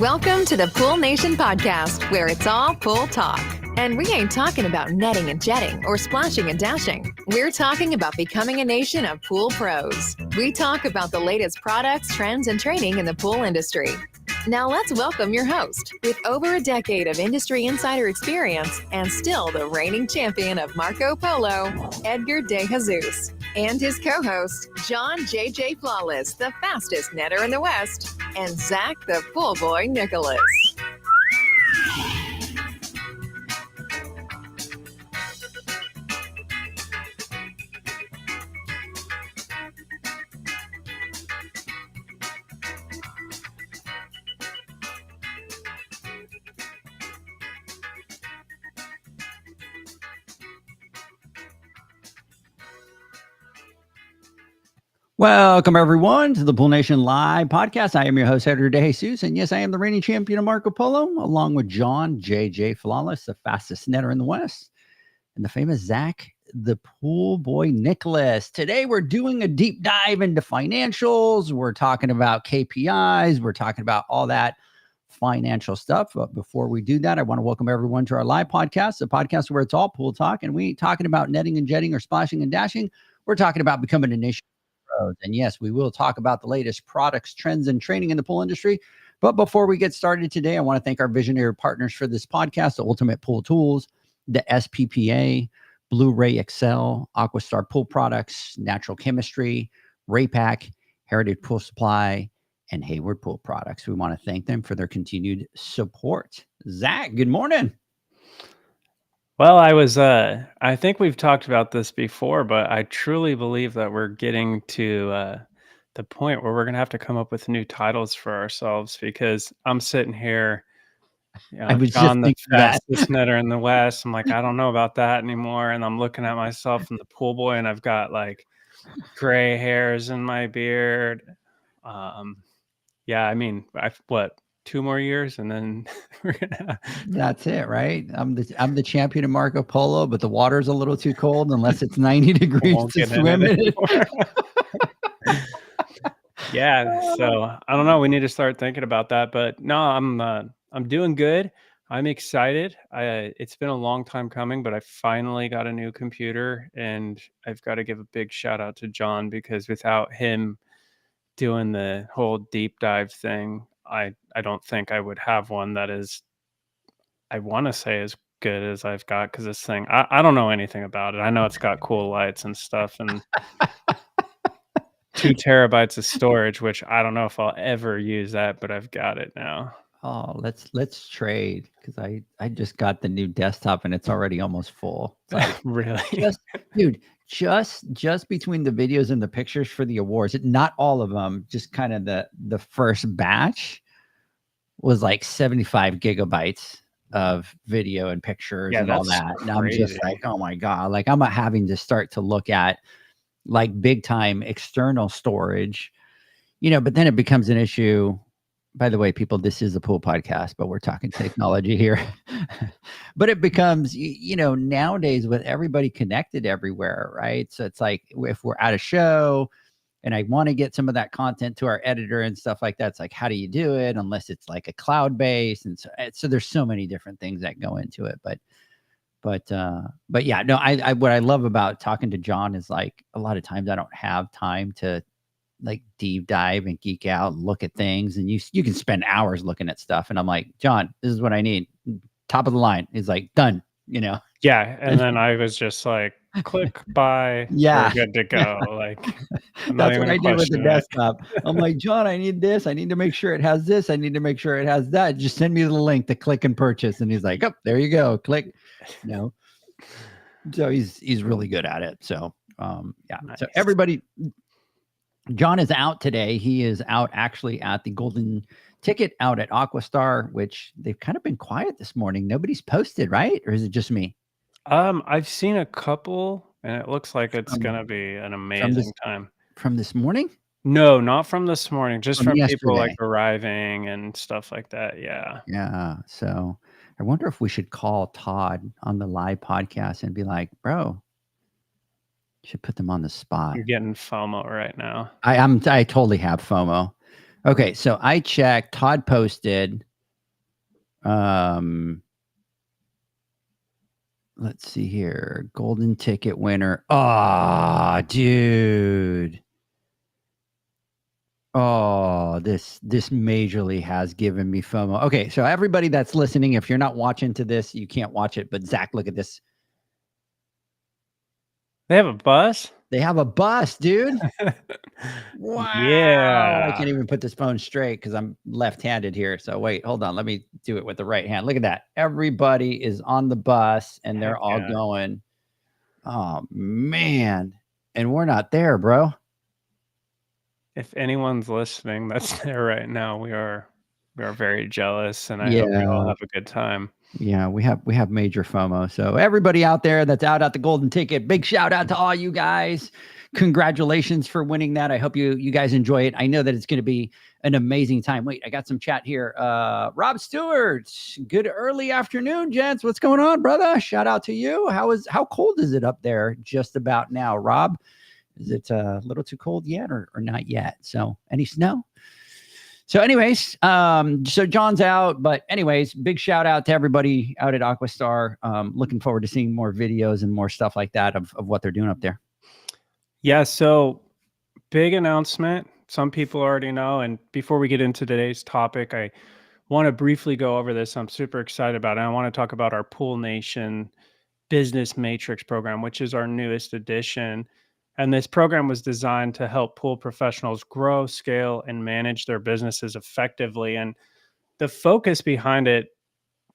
Welcome to the Pool Nation podcast, where it's all pool talk. And we ain't talking about netting and jetting or splashing and dashing. We're talking about becoming a nation of pool pros. We talk about the latest products, trends, and training in the pool industry. Now let's welcome your host, with over a decade of industry insider experience and still the reigning champion of Marco Polo, Edgar De Jesus, and his co-host, John JJ Flawless, the fastest netter in the West, and Zach the Pool Boy Nicholas. Welcome, everyone, to the Pool Nation Live podcast. I am your host, Edgar De Jesus, and yes, I am the reigning champion of Marco Polo, along with John JJ Flawless, the fastest netter in the West, and the famous Zach, the Pool Boy Nicholas. Today, we're doing a deep dive into financials. We're talking about KPIs. We're talking about all that financial stuff. But before we do that, I want to welcome everyone to our live podcast, a podcast where it's all pool talk, and we ain't talking about netting and jetting or splashing and dashing. We're talking about becoming a nation. And yes, we will talk about the latest products, trends, and training in the pool industry. But before we get started today, I want to thank our visionary partners for this podcast, the Ultimate Pool Tools, the SPPA, Blu-ray Excel, Aquastar Pool Products, Natural Chemistry, Raypack, Heritage Pool Supply, and Hayward Pool Products. We want to thank them for their continued support. Zach, good morning. Well, I think we've talked about this before, but I truly believe that we're getting to the point where we're going to have to come up with new titles for ourselves, because I'm sitting here, I was John, the just thinking that. fastest netter in the West. I'm like, I don't know about that anymore. And I'm looking at myself in the pool boy, and I've got like gray hairs in my beard. Yeah, I mean, what, 2 more years, and then we're gonna... That's it, right? I'm the champion of Marco Polo, but the water's a little too cold unless it's 90 degrees to swim in it. Yeah, so I don't know. We need to start thinking about that. But no, I'm doing good. I'm excited. It's been a long time coming, but I finally got a new computer, and I've got to give a big shout out to John, because without him doing the whole deep dive thing, I don't think I would have one that is, I want to say, as good as I've got, because this thing, I don't know anything about it. I know it's got cool lights and stuff, and 2 terabytes of storage, which I don't know if I'll ever use that, but I've got it now. Oh, let's trade, because I just got the new desktop and it's already almost full. It's like, really? Just between the videos and the pictures for the awards, not all of them, just kind of the first batch was like 75 gigabytes of video and pictures and all that. And I'm just like, oh my God, like I'm having to start to look at like big time external storage, but then it becomes an issue. By the way, people, this is a pool podcast, but we're talking technology here. But it becomes, nowadays with everybody connected everywhere, right? So it's like if we're at a show and I want to get some of that content to our editor and stuff like that, it's like, how do you do it? Unless it's like a cloud base. And so there's so many different things that go into it. But yeah, no, I what I love about talking to John is like a lot of times I don't have time to like deep dive and geek out and look at things, and you can spend hours looking at stuff, and I'm like, John, this is what I need, top of the line. He's like, done, Yeah, and then I was just like, click buy, yeah, we're good to go. Like, that's what I did with the desktop. I'm like, John, I need this, I need to make sure it has this, I need to make sure it has that, just send me the link to click and purchase. And he's like, oh, there you go, click. So he's really good at it. So yeah, nice. So everybody, John is out today. He is out actually at the Golden Ticket out at Aquastar, which they've kind of been quiet this morning. Nobody's posted, right? Or is it just me? I've seen a couple, and it looks like it's going to be an amazing time. From this morning? No, not from this morning. Just from yesterday. People like arriving and stuff like that. Yeah. Yeah. So I wonder if we should call Todd on the live podcast and be like, bro, should put them on the spot. You're getting FOMO right now. I totally have FOMO. Okay, so I checked. Todd posted. Let's see here. Golden ticket winner. Oh, dude. Oh, this majorly has given me FOMO. Okay, so everybody that's listening, if you're not watching to this, you can't watch it. But Zach, look at this. They have a bus? They have a bus, dude. Wow. I Yeah. can't even put this phone straight because I'm left-handed here. So wait, hold on. Let me do it with the right hand. Look at that. Everybody is on the bus and they're Heck all yeah. going. Oh man. And we're not there, bro. If anyone's listening that's there right now, we are very jealous, and I hope you all Yeah. have a good time. Yeah, we have major FOMO. So everybody out there that's out at the golden ticket, big shout out to all you guys. Congratulations for winning that. I hope you guys enjoy it. I know that it's going to be an amazing time. Wait, I got some chat here. Rob Stewart, good early afternoon, gents. What's going on, brother? Shout out to you. How cold is it up there just about now, Rob? Is it a little too cold yet or not yet? So any snow? So anyways, so John's out, but anyways, big shout out to everybody out at Aquastar. Looking forward to seeing more videos and more stuff like that of what they're doing up there. Yeah, so big announcement. Some people already know, and before we get into today's topic, I want to briefly go over this. I'm super excited about it. I want to talk about our Pool Nation Business Matrix program, which is our newest addition. And this program was designed to help pool professionals grow, scale, and manage their businesses effectively. And the focus behind it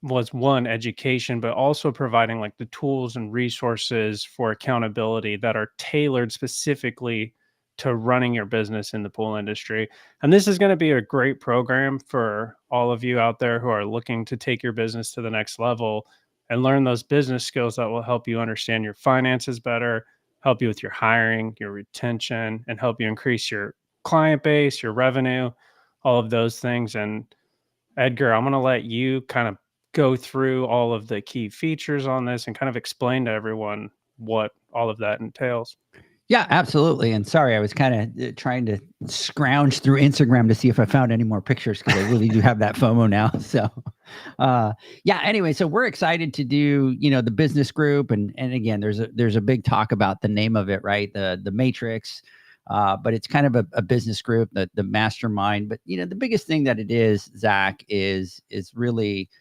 was one, education, but also providing like the tools and resources for accountability that are tailored specifically to running your business in the pool industry. And this is going to be a great program for all of you out there who are looking to take your business to the next level and learn those business skills that will help you understand your finances better, help you with your hiring, your retention, and help you increase your client base, your revenue, all of those things. And Edgar, I'm going to let you kind of go through all of the key features on this and kind of explain to everyone what all of that entails. Yeah, absolutely. And sorry, I was kind of trying to scrounge through Instagram to see if I found any more pictures because I really do have that FOMO now. So, yeah. Anyway, so we're excited to do the business group, and again, there's a big talk about the name of it, right? The Matrix, but it's kind of a business group, the mastermind. But the biggest thing that it is, Zach, is really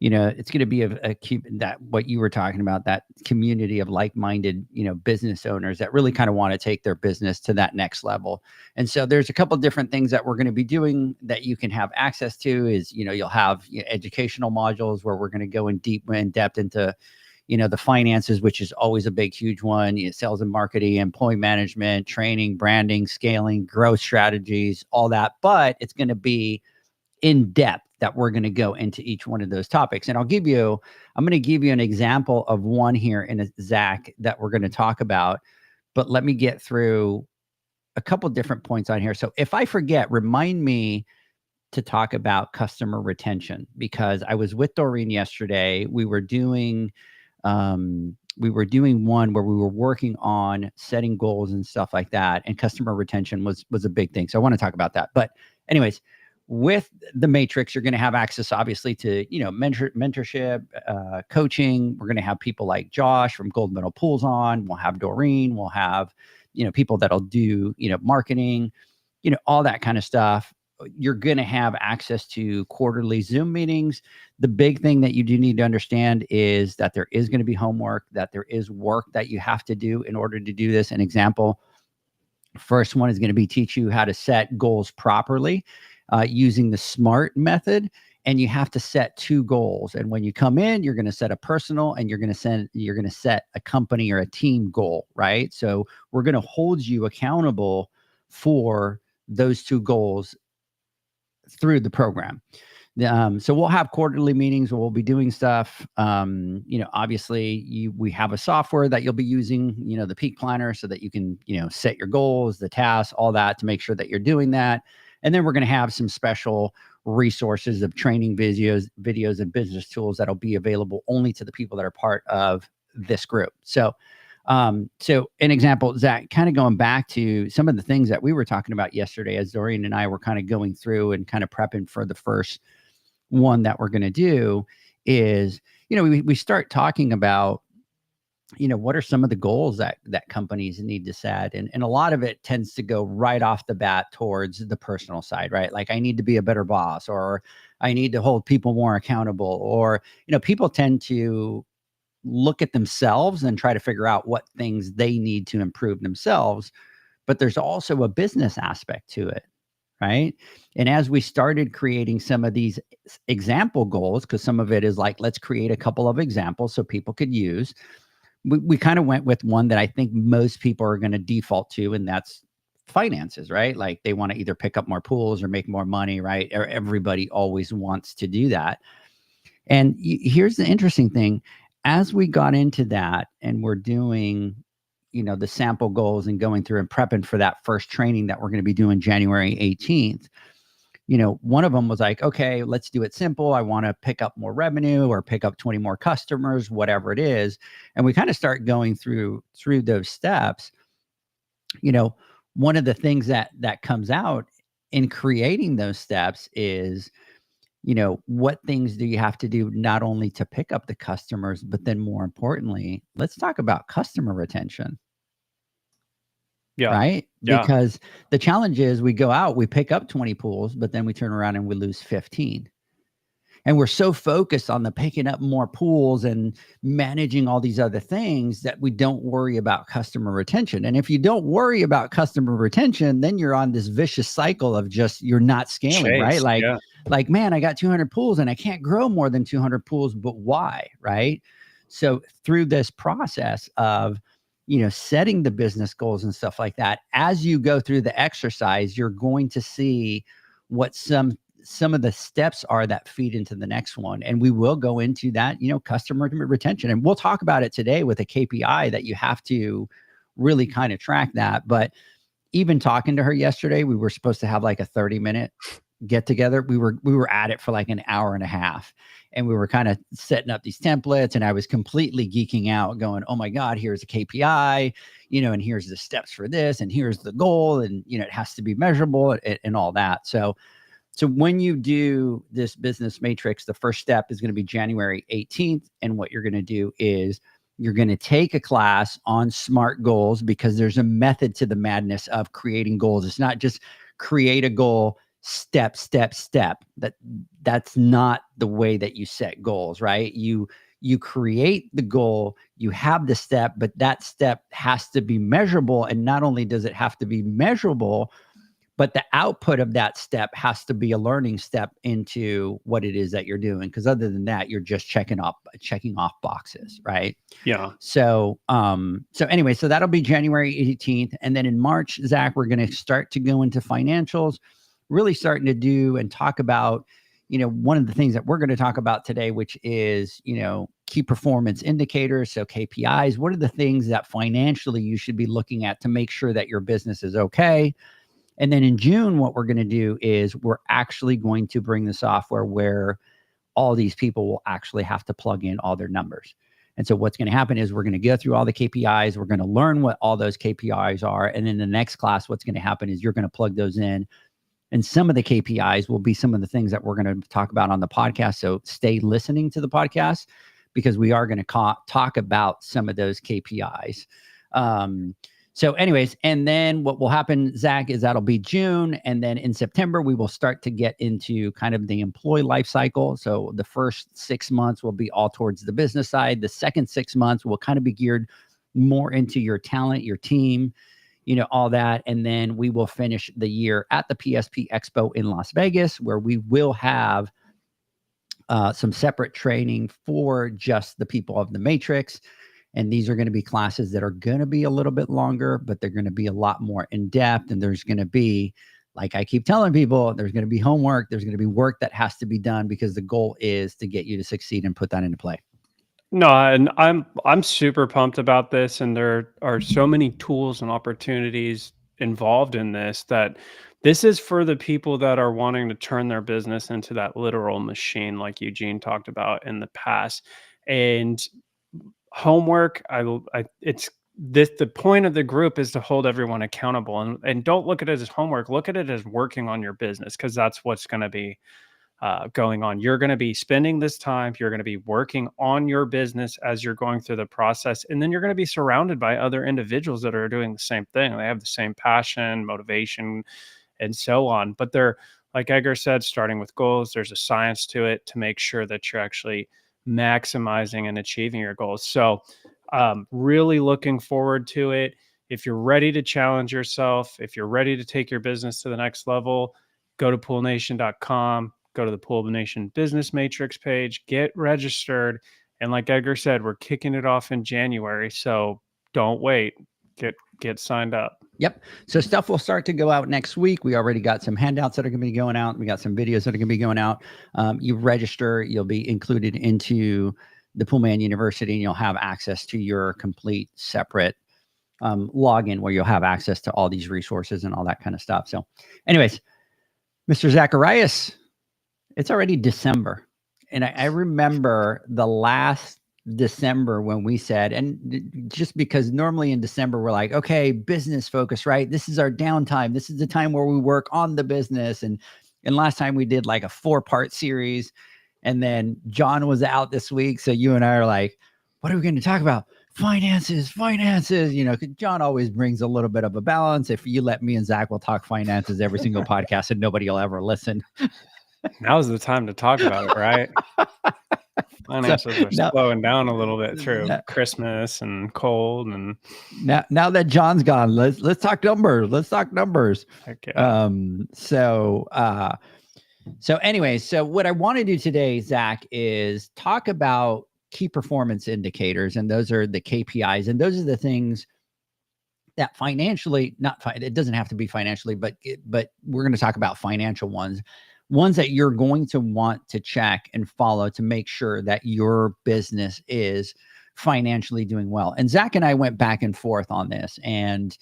it's going to be a keep that what you were talking about, that community of like-minded, business owners that really kind of want to take their business to that next level. And so there's a couple different things that we're going to be doing that you can have access to is, you'll have educational modules where we're going to go in depth into, the finances, which is always a big, huge one, sales and marketing, employee management, training, branding, scaling, growth strategies, all that. But it's going to be in depth that we're going to go into each one of those topics. And I'm going to give you an example of one here in a Zach that we're going to talk about, but let me get through a couple different points on here. So if I forget, remind me to talk about customer retention, because I was with Doreen yesterday. We were doing one where we were working on setting goals and stuff like that. And customer retention was a big thing. So I want to talk about that. But anyways, with the Matrix, you're going to have access, obviously, to mentorship, coaching. We're going to have people like Josh from Gold Medal Pools on. We'll have Doreen. We'll have people that'll do marketing, all that kind of stuff. You're going to have access to quarterly Zoom meetings. The big thing that you do need to understand is that there is going to be homework, that there is work that you have to do in order to do this. An example, first one is going to be teach you how to set goals properly. Using the SMART method, and you have to set 2 goals. And when you come in, you're going to set a personal, and you're going to set a company or a team goal, right? So we're going to hold you accountable for those 2 goals through the program. So we'll have quarterly meetings where we'll be doing stuff. Obviously we have a software that you'll be using, the Peak Planner, so that you can, set your goals, the tasks, all that, to make sure that you're doing that. And then we're going to have some special resources of training videos and business tools that'll be available only to the people that are part of this group. So So an example, Zach, kind of going back to some of the things that we were talking about yesterday, as Dorian and I were kind of going through and kind of prepping for the first one that we're going to do is, we start talking about, what are some of the goals that companies need to set? And a lot of it tends to go right off the bat towards the personal side, right? Like, I need to be a better boss, or I need to hold people more accountable, or, people tend to look at themselves and try to figure out what things they need to improve themselves. But there's also a business aspect to it, right? And as we started creating some of these example goals, because some of it is like, let's create a couple of examples so people could use, we kind of went with one that I think most people are going to default to, and that's finances, right? Like, they want to either pick up more pools or make more money, right? Everybody always wants to do that. And here's the interesting thing. As we got into that and we're doing, the sample goals and going through and prepping for that first training that we're going to be doing January 18th, one of them was like, okay, let's do it simple. I want to pick up more revenue or pick up 20 more customers, whatever it is. And we kind of start going through those steps. One of the things that comes out in creating those steps is, what things do you have to do not only to pick up the customers, but then more importantly, let's talk about customer retention. Yeah. Right. Yeah. Because the challenge is, we go out, we pick up 20 pools, but then we turn around and we lose 15. And we're so focused on the picking up more pools and managing all these other things that we don't worry about customer retention. And if you don't worry about customer retention, then you're on this vicious cycle of just, you're not scaling, right? Like, man, I got 200 pools and I can't grow more than 200 pools, but why? Right. So through this process of, setting the business goals and stuff like that, as you go through the exercise, you're going to see what some of the steps are that feed into the next one. And we will go into that, customer retention. And we'll talk about it today with a KPI that you have to really kind of track that. But even talking to her yesterday, we were supposed to have like a 30-minute get together. We were at it for like an hour and a half, and we were kind of setting up these templates, and I was completely geeking out going, oh my God, here's a KPI, and here's the steps for this, and here's the goal. And, it has to be measurable and all that. So when you do this business matrix, the first step is going to be January 18th. And what you're going to do is you're going to take a class on SMART goals, because there's a method to the madness of creating goals. It's not just create a goal, step. That's not the way that you set goals, right? You create the goal, you have the step, but that step has to be measurable. And not only does it have to be measurable, but the output of that step has to be a learning step into what it is that you're doing. Because other than that, you're just checking off boxes, right? Yeah. So anyway, so that'll be January 18th. And then in March, Zach, we're going to start to go into financials, really starting to do and talk about, one of the things that we're going to talk about today, which is, key performance indicators. So KPIs, what are the things that financially you should be looking at to make sure that your business is okay? And then in June, what we're going to do is we're actually going to bring the software where all these people will actually have to plug in all their numbers. And so what's going to happen is we're going to go through all the KPIs. We're going to learn what all those KPIs are. And in the next class, what's going to happen is you're going to plug those in. And some of the KPIs will be some of the things that we're going to talk about on the podcast. So stay listening to the podcast, because we are going to talk about some of those KPIs. So anyways, and then what will happen, Zach, is that'll be June. And then in September, we will start to get into kind of the employee life cycle. So the first 6 months will be all towards the business side. The second 6 months will kind of be geared more into your talent, your team, all that. And then we will finish the year at the PSP Expo in Las Vegas, where we will have some separate training for just the people of the Matrix. And these are going to be classes that are going to be a little bit longer, but they're going to be a lot more in depth. And there's going to be, like I keep telling people, there's going to be homework. There's going to be work that has to be done, because the goal is to get you to succeed and put that into play. No, and I'm super pumped about this. And there are so many tools and opportunities involved in this, that this is for the people that are wanting to turn their business into that literal machine, like Eugene talked about in the past. And homework, it's the point of the group is to hold everyone accountable, and don't look at it as homework. Look at it as working on your business, because that's what's going to be going on. You're going to be spending this time. You're going to be working on your business as you're going through the process. And then you're going to be surrounded by other individuals that are doing the same thing. They have the same passion, motivation, and so on. But they're, like Edgar said, starting with goals. There's a science to it to make sure that you're actually maximizing and achieving your goals. So really looking forward to it. If you're ready to challenge yourself, if you're ready to take your business to the next level, go to poolnation.com, go to the Pool Nation Business Matrix page, get registered. And like Edgar said, we're kicking it off in January. So don't wait. Get signed up. Yep. So stuff will start to go out next week. We already got some handouts that are going to be going out. We got some videos that are going to be going out. You register, you'll be included into the Poolman University, and you'll have access to your complete separate login where you'll have access to all these resources and all that kind of stuff. So anyways, Mr. Zacharias, it's already December. And I remember the last December when we said, and just because normally in December, we're like, okay, business focus, right? This is our downtime. This is the time where we work on the business. And last time we did like a 4-part series, and then John was out this week. So you and I are like, what are we going to talk about? Finances, you know, 'cause John always brings a little bit of a balance. If you let me and Zach, will talk finances every single podcast and nobody will ever listen. Now's the time to talk about it, right? Finances are slowing down a little bit through Christmas and cold, and now that John's gone, let's talk numbers. Heck yeah. So anyway, so what I want to do today, Zach, is talk about key performance indicators, and those are the KPIs, and those are the things that financially, it doesn't have to be financially, but we're going to talk about financial ones that you're going to want to check and follow to make sure that your business is financially doing well. And Zach and I went back and forth on this, and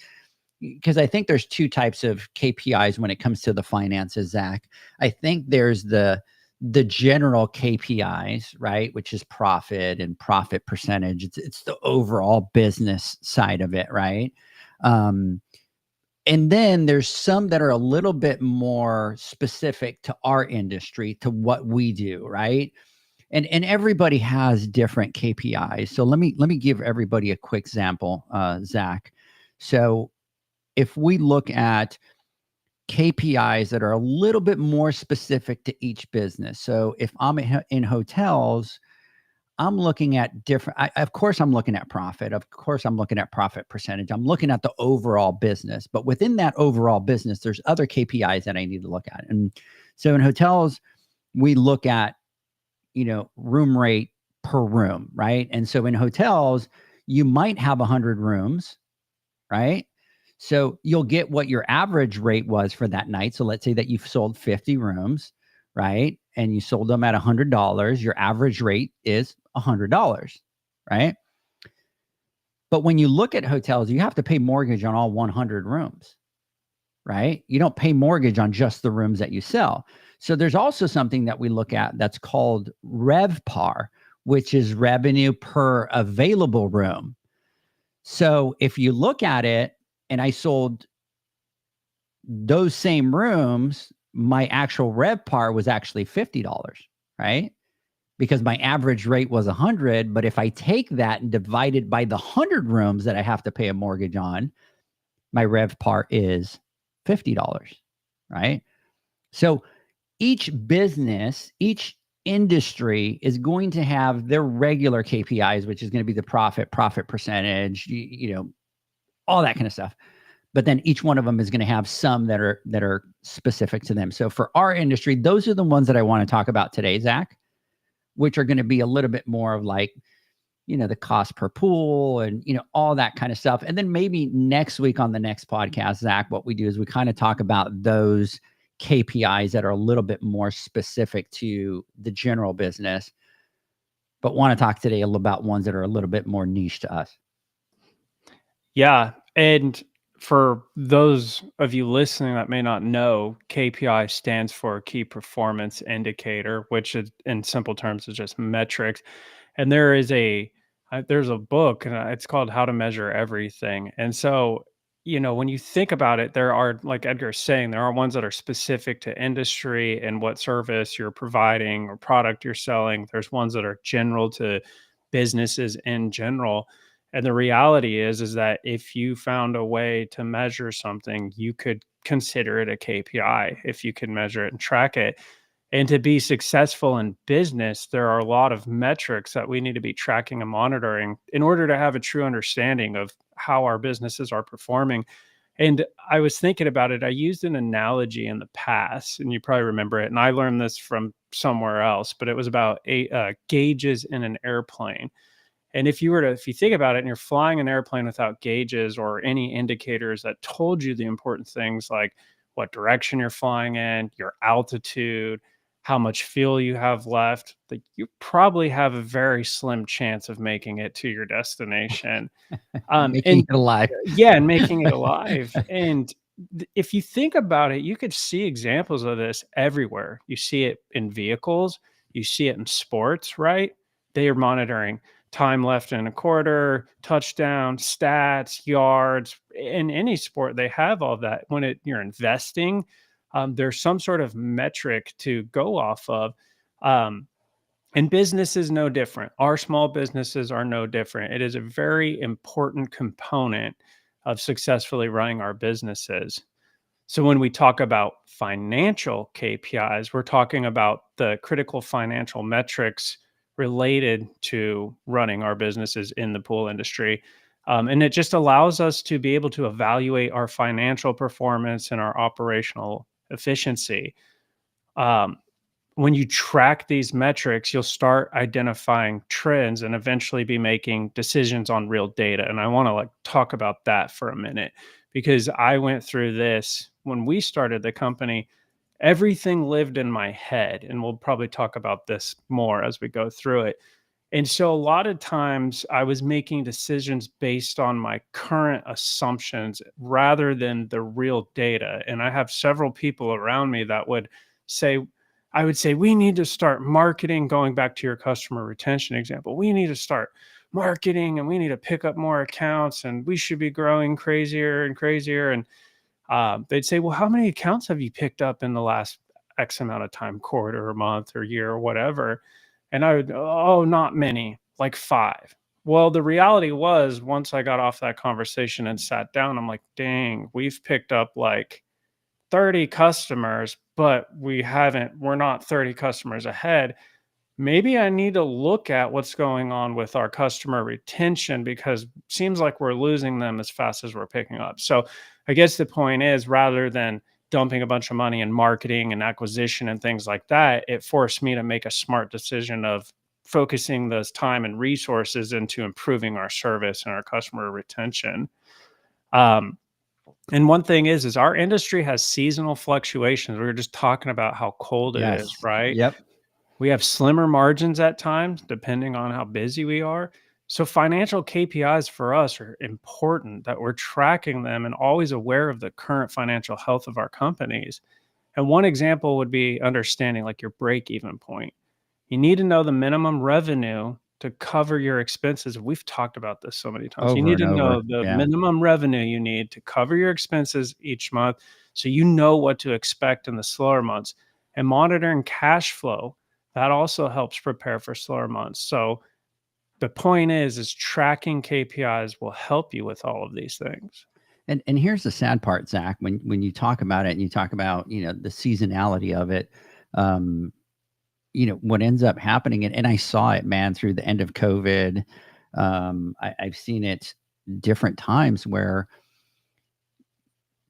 because I think there's 2 types of KPIs when it comes to the finances, Zach. I think there's the general KPIs, right? Which is profit and profit percentage. It's the overall business side of it, right? And then there's some that are a little bit more specific to our industry, to what we do, right? And everybody has different KPIs. So let me give everybody a quick example, Zach. So if we look at KPIs that are a little bit more specific to each business. So if I'm in hotels, I'm looking at different, of course, I'm looking at profit. Of course, I'm looking at profit percentage. I'm looking at the overall business. But within that overall business, there's other KPIs that I need to look at. And so in hotels, we look at, you know, room rate per room, right? And so in hotels, you might have 100 rooms, right? So you'll get what your average rate was for that night. So let's say that you've sold 50 rooms, right? And you sold them at $100. Your average rate is $100, right? But when you look at hotels, you have to pay mortgage on all 100 rooms, right? You don't pay mortgage on just the rooms that you sell. So there's also something that we look at that's called RevPAR, which is revenue per available room. So if you look at it, and I sold those same rooms, my actual RevPAR was actually $50, right? Because my average rate was 100. But if I take that and divide it by the 100 rooms that I have to pay a mortgage on, my RevPAR is $50, right? So each business, each industry is going to have their regular KPIs, which is going to be the profit percentage, you know, all that kind of stuff. But then each one of them is going to have some that are specific to them. So for our industry, those are the ones that I want to talk about today, Zach, which are going to be a little bit more of like, you know, the cost per pool and, you know, all that kind of stuff. And then maybe next week on the next podcast, Zach, what we do is we kind of talk about those KPIs that are a little bit more specific to the general business, but want to talk today a little about ones that are a little bit more niche to us. Yeah. And for those of you listening that may not know, KPI stands for Key Performance Indicator, which is, in simple terms, is just metrics. And there is a there's a book, and it's called How to Measure Everything. And so, when you think about it, there are, like Edgar's saying, there are ones that are specific to industry and what service you're providing or product you're selling. There's ones that are general to businesses in general. And the reality is that if you found a way to measure something, you could consider it a KPI if you can measure it and track it. And to be successful in business, there are a lot of metrics that we need to be tracking and monitoring in order to have a true understanding of how our businesses are performing. And I was thinking about it. I used an analogy in the past, and you probably remember it. And I learned this from somewhere else, but it was about gauges in an airplane. And if you think about it, and you're flying an airplane without gauges or any indicators that told you the important things like what direction you're flying in, your altitude, how much fuel you have left, that you probably have a very slim chance of making it to your destination. Making And it alive. yeah, and making it alive. And if you think about it, you could see examples of this everywhere. You see it in vehicles, you see it in sports, right? They are monitoring time left in a quarter, touchdown, stats, yards. In any sport, they have all that. When you're investing, there's some sort of metric to go off of. Um, and business is no different. Our small businesses are no different. It is a very important component of successfully running our businesses. So when we talk about financial KPIs, we're talking about the critical financial metrics related to running our businesses in the pool industry. And it just allows us to be able to evaluate our financial performance and our operational efficiency. Um, when you track these metrics, you'll start identifying trends and eventually be making decisions on real data. And I want to talk about that for a minute, because I went through this when we started the company. Everything lived in my head, and we'll probably talk about this more as we go through it. And so a lot of times I was making decisions based on my current assumptions rather than the real data. And I have several people around me that would say, I would say, we need to start marketing, going back to your customer retention example. We need to start marketing and we need to pick up more accounts and we should be growing crazier and crazier. And they'd say, well, how many accounts have you picked up in the last X amount of time, quarter or month or year or whatever? And I would, oh, not many, like 5. Well, the reality was, once I got off that conversation and sat down, I'm like, dang, we've picked up like 30 customers, but we're not 30 customers ahead. Maybe I need to look at what's going on with our customer retention, because it seems like we're losing them as fast as we're picking up. So I guess the point is, rather than dumping a bunch of money in marketing and acquisition and things like that, it forced me to make a smart decision of focusing those time and resources into improving our service and our customer retention. Um, and one thing is our industry has seasonal fluctuations. We were just talking about how cold it is, Yes. right? Yep. We have slimmer margins at times, depending on how busy we are. So financial KPIs for us are important, that we're tracking them and always aware of the current financial health of our companies. And one example would be understanding like your break-even point. You need to know the minimum revenue to cover your expenses. We've talked about this so many times. You Over need and to know over. the Yeah. minimum revenue you need to cover your expenses each month, so you know what to expect in the slower months. And monitoring cash flow, that also helps prepare for slower months. So the point is tracking KPIs will help you with all of these things. And here's the sad part, Zach, when you talk about it and you talk about, the seasonality of it, um, what ends up happening, and I saw it, man, through the end of COVID. I've seen it different times where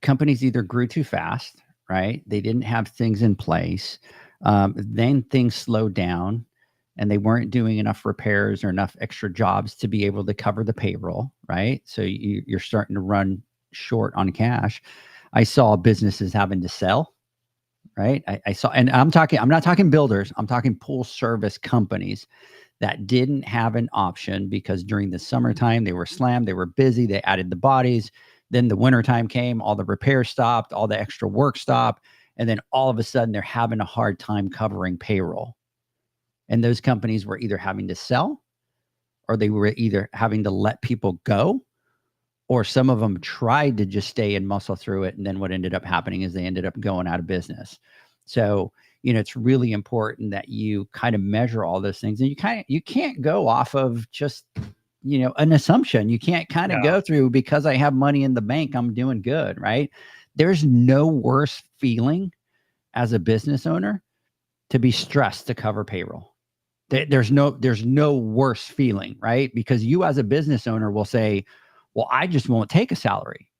companies either grew too fast, right? They didn't have things in place. Then things slowed down and they weren't doing enough repairs or enough extra jobs to be able to cover the payroll, right? So you're starting to run short on cash. I saw businesses having to sell, right? I saw, and I'm not talking builders, I'm talking pool service companies that didn't have an option because during the summertime they were slammed, they were busy, they added the bodies. Then the wintertime came, all the repairs stopped, all the extra work stopped, and then all of a sudden they're having a hard time covering payroll. And those companies were either having to sell or they were either having to let people go, or some of them tried to just stay and muscle through it. And then what ended up happening is they ended up going out of business. So, it's really important that you kind of measure all those things, and you can't go off of just, an assumption. You can't kind of go through, because I have money in the bank, I'm doing good, right? There's no worse feeling as a business owner to be stressed to cover payroll. There's no worse feeling, right? Because you as a business owner will say, well, I just won't take a salary,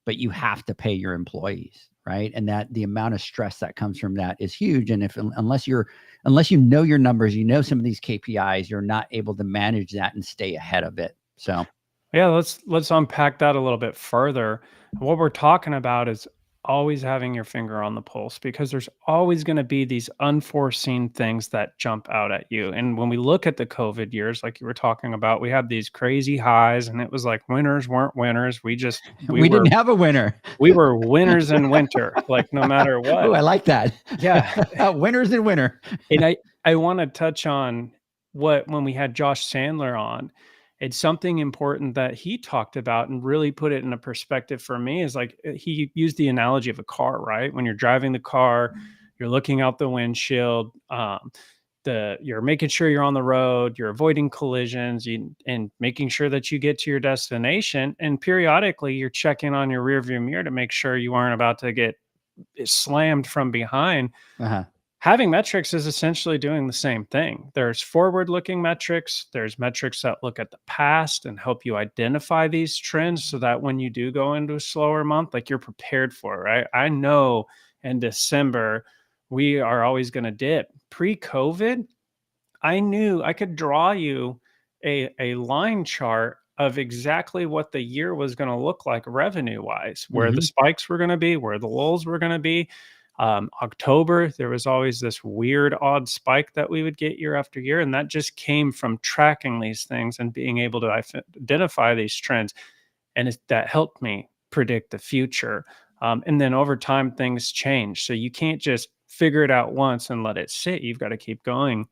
but you have to pay your employees, right? And that the amount of stress that comes from that is huge. And unless you know your numbers, some of these KPIs, you're not able to manage that and stay ahead of it. So Yeah, let's unpack that a little bit further. What we're talking about is always having your finger on the pulse, because there's always going to be these unforeseen things that jump out at you. And when we look at the COVID years, like you were talking about, we had these crazy highs, and it was like winners weren't winners. We we didn't have a winner. We were winners in winter, like no matter what. Oh, I like that. Yeah. Winners in winter. And I want to touch on when we had Josh Sandler on, it's something important that he talked about and really put it in a perspective for me, is like, he used the analogy of a car, right? When you're driving the car, you're looking out the windshield, you're making sure you're on the road, you're avoiding collisions, and making sure that you get to your destination. And periodically you're checking on your rearview mirror to make sure you aren't about to get slammed from behind. Uh-huh. Having metrics is essentially doing the same thing. There's forward-looking metrics. There's metrics that look at the past and help you identify these trends, so that when you do go into a slower month, like, you're prepared for it, right? I know in December, we are always going to dip. Pre-COVID, I knew I could draw you a line chart of exactly what the year was going to look like revenue-wise, where the spikes were going to be, where the lulls were going to be. October, there was always this weird, odd spike that we would get year after year. And that just came from tracking these things and being able to identify these trends. And that helped me predict the future. And then over time, things change. So you can't just figure it out once and let it sit. You've got to keep going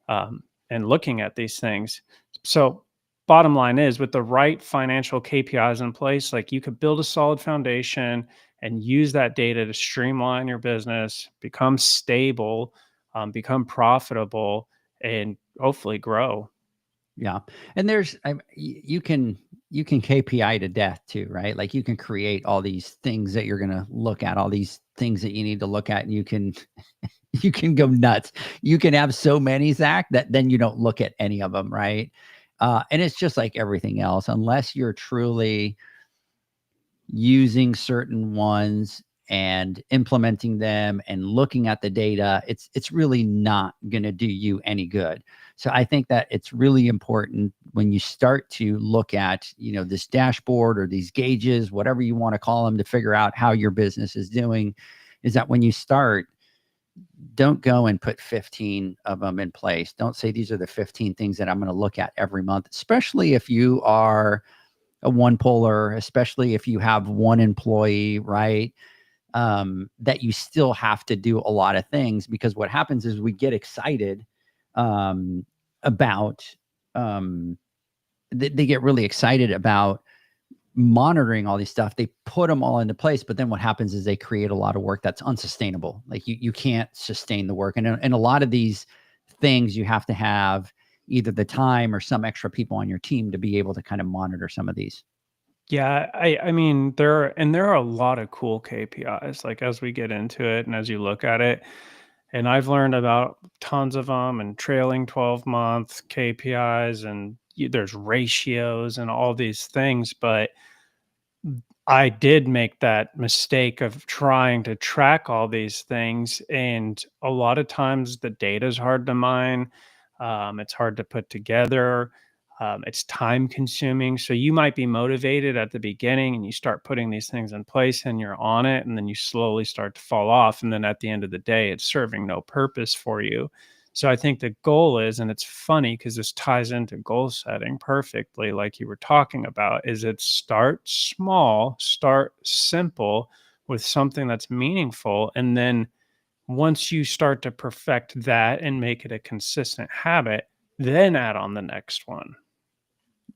and looking at these things. So bottom line is, with the right financial KPIs in place, like, you could build a solid foundation and use that data to streamline your business, become stable, become profitable, and hopefully grow. Yeah. And you can KPI to death too, right? Like, you can create all these things that you're going to look at, all these things that you need to look at, and you can go nuts. You can have so many, Zach, that then you don't look at any of them, right? And it's just like everything else, unless you're truly using certain ones and implementing them and looking at the data, it's really not going to do you any good. So I think that it's really important when you start to look at, this dashboard or these gauges, whatever you want to call them, to figure out how your business is doing, is that when you start, don't go and put 15 of them in place. Don't say, these are the 15 things that I'm going to look at every month, especially if you are a one polar, especially if you have one employee, right? That you still have to do a lot of things, because what happens is we get excited about, they get really excited about monitoring all these stuff. They put them all into place, but then what happens is they create a lot of work that's unsustainable. Like, you can't sustain the work. And a lot of these things, you have to have either the time or some extra people on your team to be able to kind of monitor some of these. Yeah, I mean, there are a lot of cool KPIs, like, as we get into it and as you look at it. And I've learned about tons of them, and trailing 12-month KPIs, and there's ratios and all these things. But I did make that mistake of trying to track all these things. And a lot of times the data is hard to mine. It's hard to put together. It's time consuming. So you might be motivated at the beginning and you start putting these things in place and you're on it, and then you slowly start to fall off. And then at the end of the day, it's serving no purpose for you. So I think the goal is, and it's funny because this ties into goal setting perfectly, like you were talking about, is it start small, start simple with something that's meaningful. And then once you start to perfect that and make it a consistent habit, then add on the next one.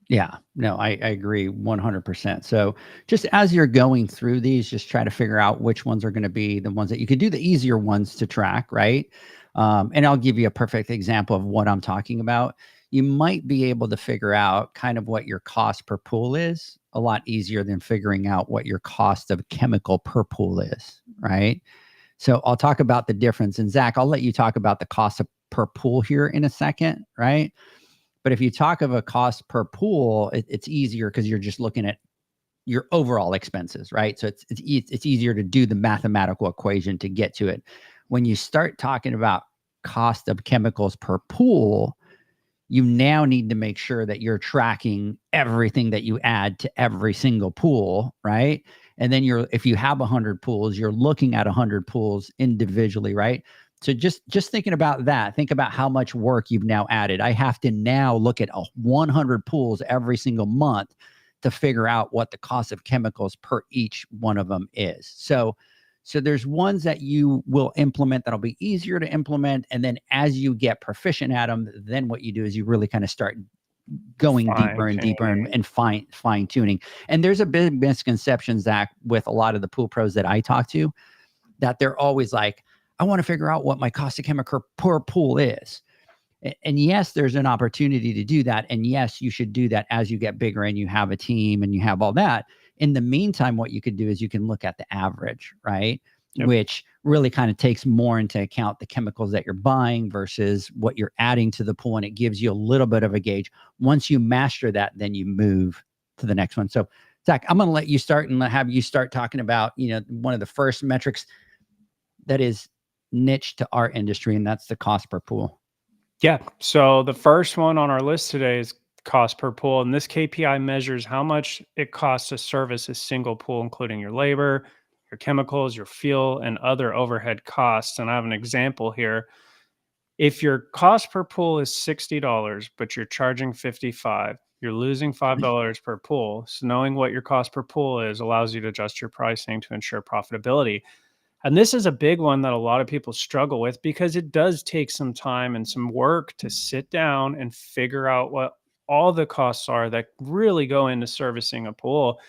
Yeah, no, I agree 100%. So just as you're going through these, just try to figure out which ones are going to be the ones that you could do the easier ones to track, right? And I'll give you a perfect example of what I'm talking about. You might be able to figure out kind of what your cost per pool is a lot easier than figuring out what your cost of chemical per pool is, right? So I'll talk about the difference. And Zach, I'll let you talk about the cost of per pool here in a second, right? But if you talk of a cost per pool, it's easier because you're just looking at your overall expenses, right? So it's easier to do the mathematical equation to get to it. When you start talking about cost of chemicals per pool, you now need to make sure that you're tracking everything that you add to every single pool, right? And then if you have 100 pools, you're looking at 100 pools individually, right? So just thinking about that, think about how much work you've now added. I have to now look at 100 pools every single month to figure out what the cost of chemicals per each one of them is. So there's ones that you will implement that'll be easier to implement. And then as you get proficient at them, then what you do is you really kind of start going deeper and deeper and fine tuning. And there's a big misconception, Zach, with a lot of the pool pros that I talk to, that they're always like, I want to figure out what my cost of chemical per pool is. And yes, there's an opportunity to do that. And yes, you should do that as you get bigger and you have a team and you have all that. In the meantime, what you could do is you can look at the average, right? Yep. Which really kind of takes more into account the chemicals that you're buying versus what you're adding to the pool. And it gives you a little bit of a gauge. Once you master that, then you move to the next one. So Zach, I'm going to let you start and have you start talking about, one of the first metrics that is niche to our industry, and that's the cost per pool. Yeah. So the first one on our list today is cost per pool. And this KPI measures how much it costs to service a single pool, including your labor, your chemicals, your fuel, and other overhead costs. And I have an example here. If your cost per pool is $60, but you're charging $55, you're losing $5 per pool. So knowing what your cost per pool is allows you to adjust your pricing to ensure profitability. And this is a big one that a lot of people struggle with because it does take some time and some work to sit down and figure out what all the costs are that really go into servicing a pool.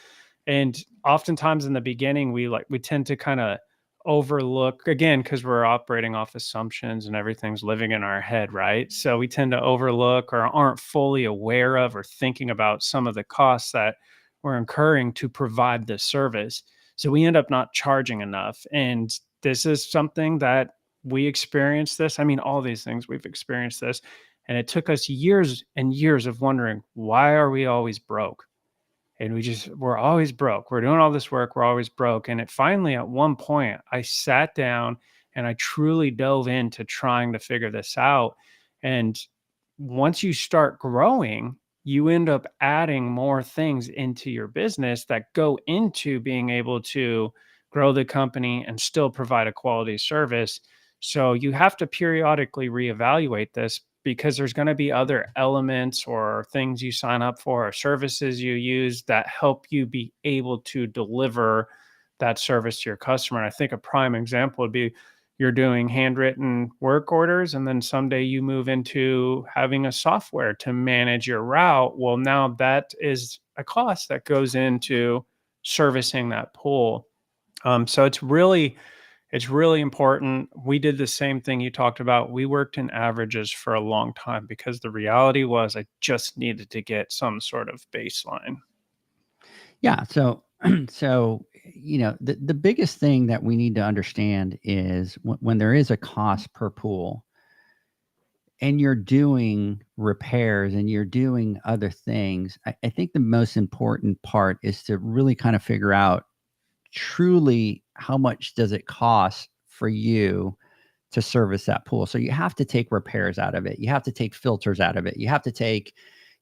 And oftentimes in the beginning, we tend to kind of overlook, again, because we're operating off assumptions and everything's living in our head, right? So we tend to overlook or aren't fully aware of or thinking about some of the costs that we're incurring to provide this service. So we end up not charging enough. And this is something that we experienced this. I mean, all these things we've experienced this. And it took us years and years of wondering, why are we always broke? And we're always broke. We're doing all this work. We're always broke. And it finally, at one point, I sat down and I truly dove into trying to figure this out. And once you start growing, you end up adding more things into your business that go into being able to grow the company and still provide a quality service. So you have to periodically reevaluate this because there's going to be other elements or things you sign up for or services you use that help you be able to deliver that service to your customer. And I think a prime example would be you're doing handwritten work orders, and then someday you move into having a software to manage your route. Well, now that is a cost that goes into servicing that pool. So it's really important. We did the same thing you talked about. We worked in averages for a long time because the reality was I just needed to get some sort of baseline. Yeah. So, the biggest thing that we need to understand is when there is a cost per pool and you're doing repairs and you're doing other things, I think the most important part is to really kind of figure out truly how much does it cost for you to service that pool. So you have to take repairs out of it. You have to take filters out of it. You have to take,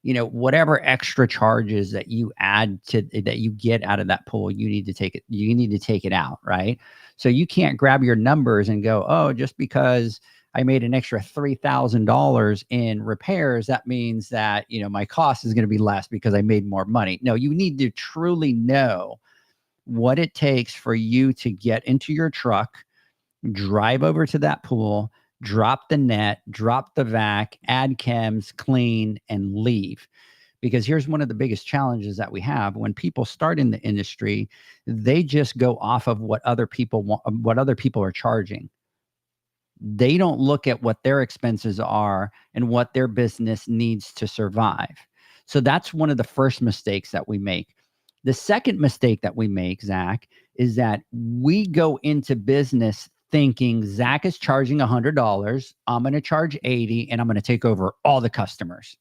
whatever extra charges that you add to that you get out of that pool, you need to take it out, right? So you can't grab your numbers and go, oh, just because I made an extra $3,000 in repairs, that means that, my cost is going to be less because I made more money. No, you need to truly know what it takes for you to get into your truck, drive over to that pool, drop the net, drop the vac, add chems, clean, and leave. Because here's one of the biggest challenges that we have when people start in the industry, they just go off of what other people want, what other people are charging. They don't look at what their expenses are and what their business needs to survive. So that's one of the first mistakes that we make. The second mistake that we make, Zach, is that we go into business thinking Zach is charging $100. I'm going to charge 80 and I'm going to take over all the customers.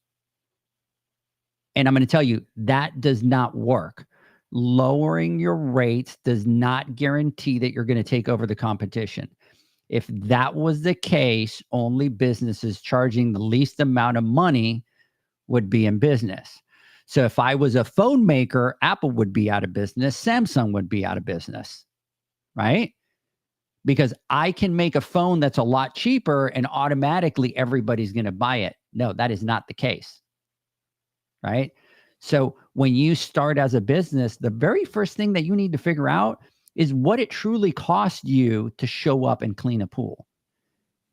And I'm going to tell you that does not work. Lowering your rates does not guarantee that you're going to take over the competition. If that was the case, only businesses charging the least amount of money would be in business. So if I was a phone maker, Apple would be out of business, Samsung would be out of business, right? Because I can make a phone that's a lot cheaper and automatically everybody's going to buy it. No, that is not the case, right? So when you start as a business, the very first thing that you need to figure out is what it truly costs you to show up and clean a pool.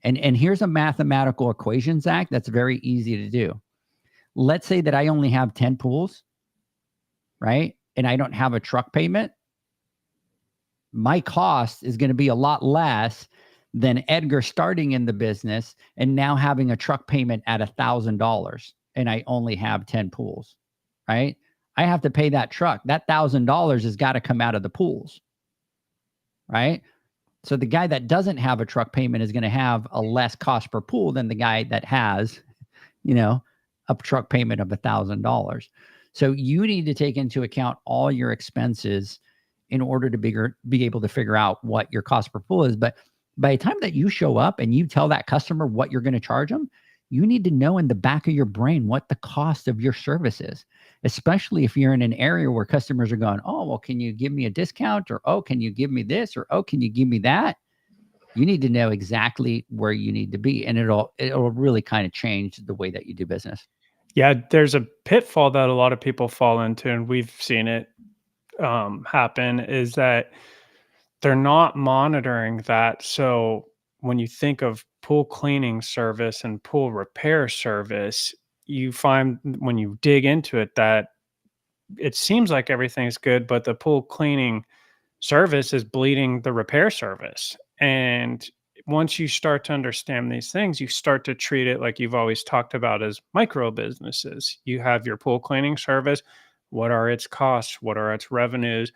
And here's a mathematical equation, Zach, that's very easy to do. Let's say that I only have 10 pools, right? And I don't have a truck payment. My cost is going to be a lot less than Edgar starting in the business and now having a truck payment at $1,000 and I only have 10 pools, right? I have to pay that truck. That $1,000 has got to come out of the pools, right? So the guy that doesn't have a truck payment is going to have a less cost per pool than the guy that has, a truck payment of $1,000. So you need to take into account all your expenses in order to be able to figure out what your cost per pool is. But by the time that you show up and you tell that customer what you're going to charge them, you need to know in the back of your brain what the cost of your service is, especially if you're in an area where customers are going, oh, well, can you give me a discount? Or, oh, can you give me this? Or, oh, can you give me that? You need to know exactly where you need to be. And it'll really kind of change the way that you do business. Yeah, there's a pitfall that a lot of people fall into, and we've seen it happen, is that they're not monitoring that. So when you think of pool cleaning service and pool repair service, you find when you dig into it that it seems like everything's good, but the pool cleaning service is bleeding the repair service. And once you start to understand these things, you start to treat it like you've always talked about as micro businesses. You have your pool cleaning service. What are its costs? What are its revenues?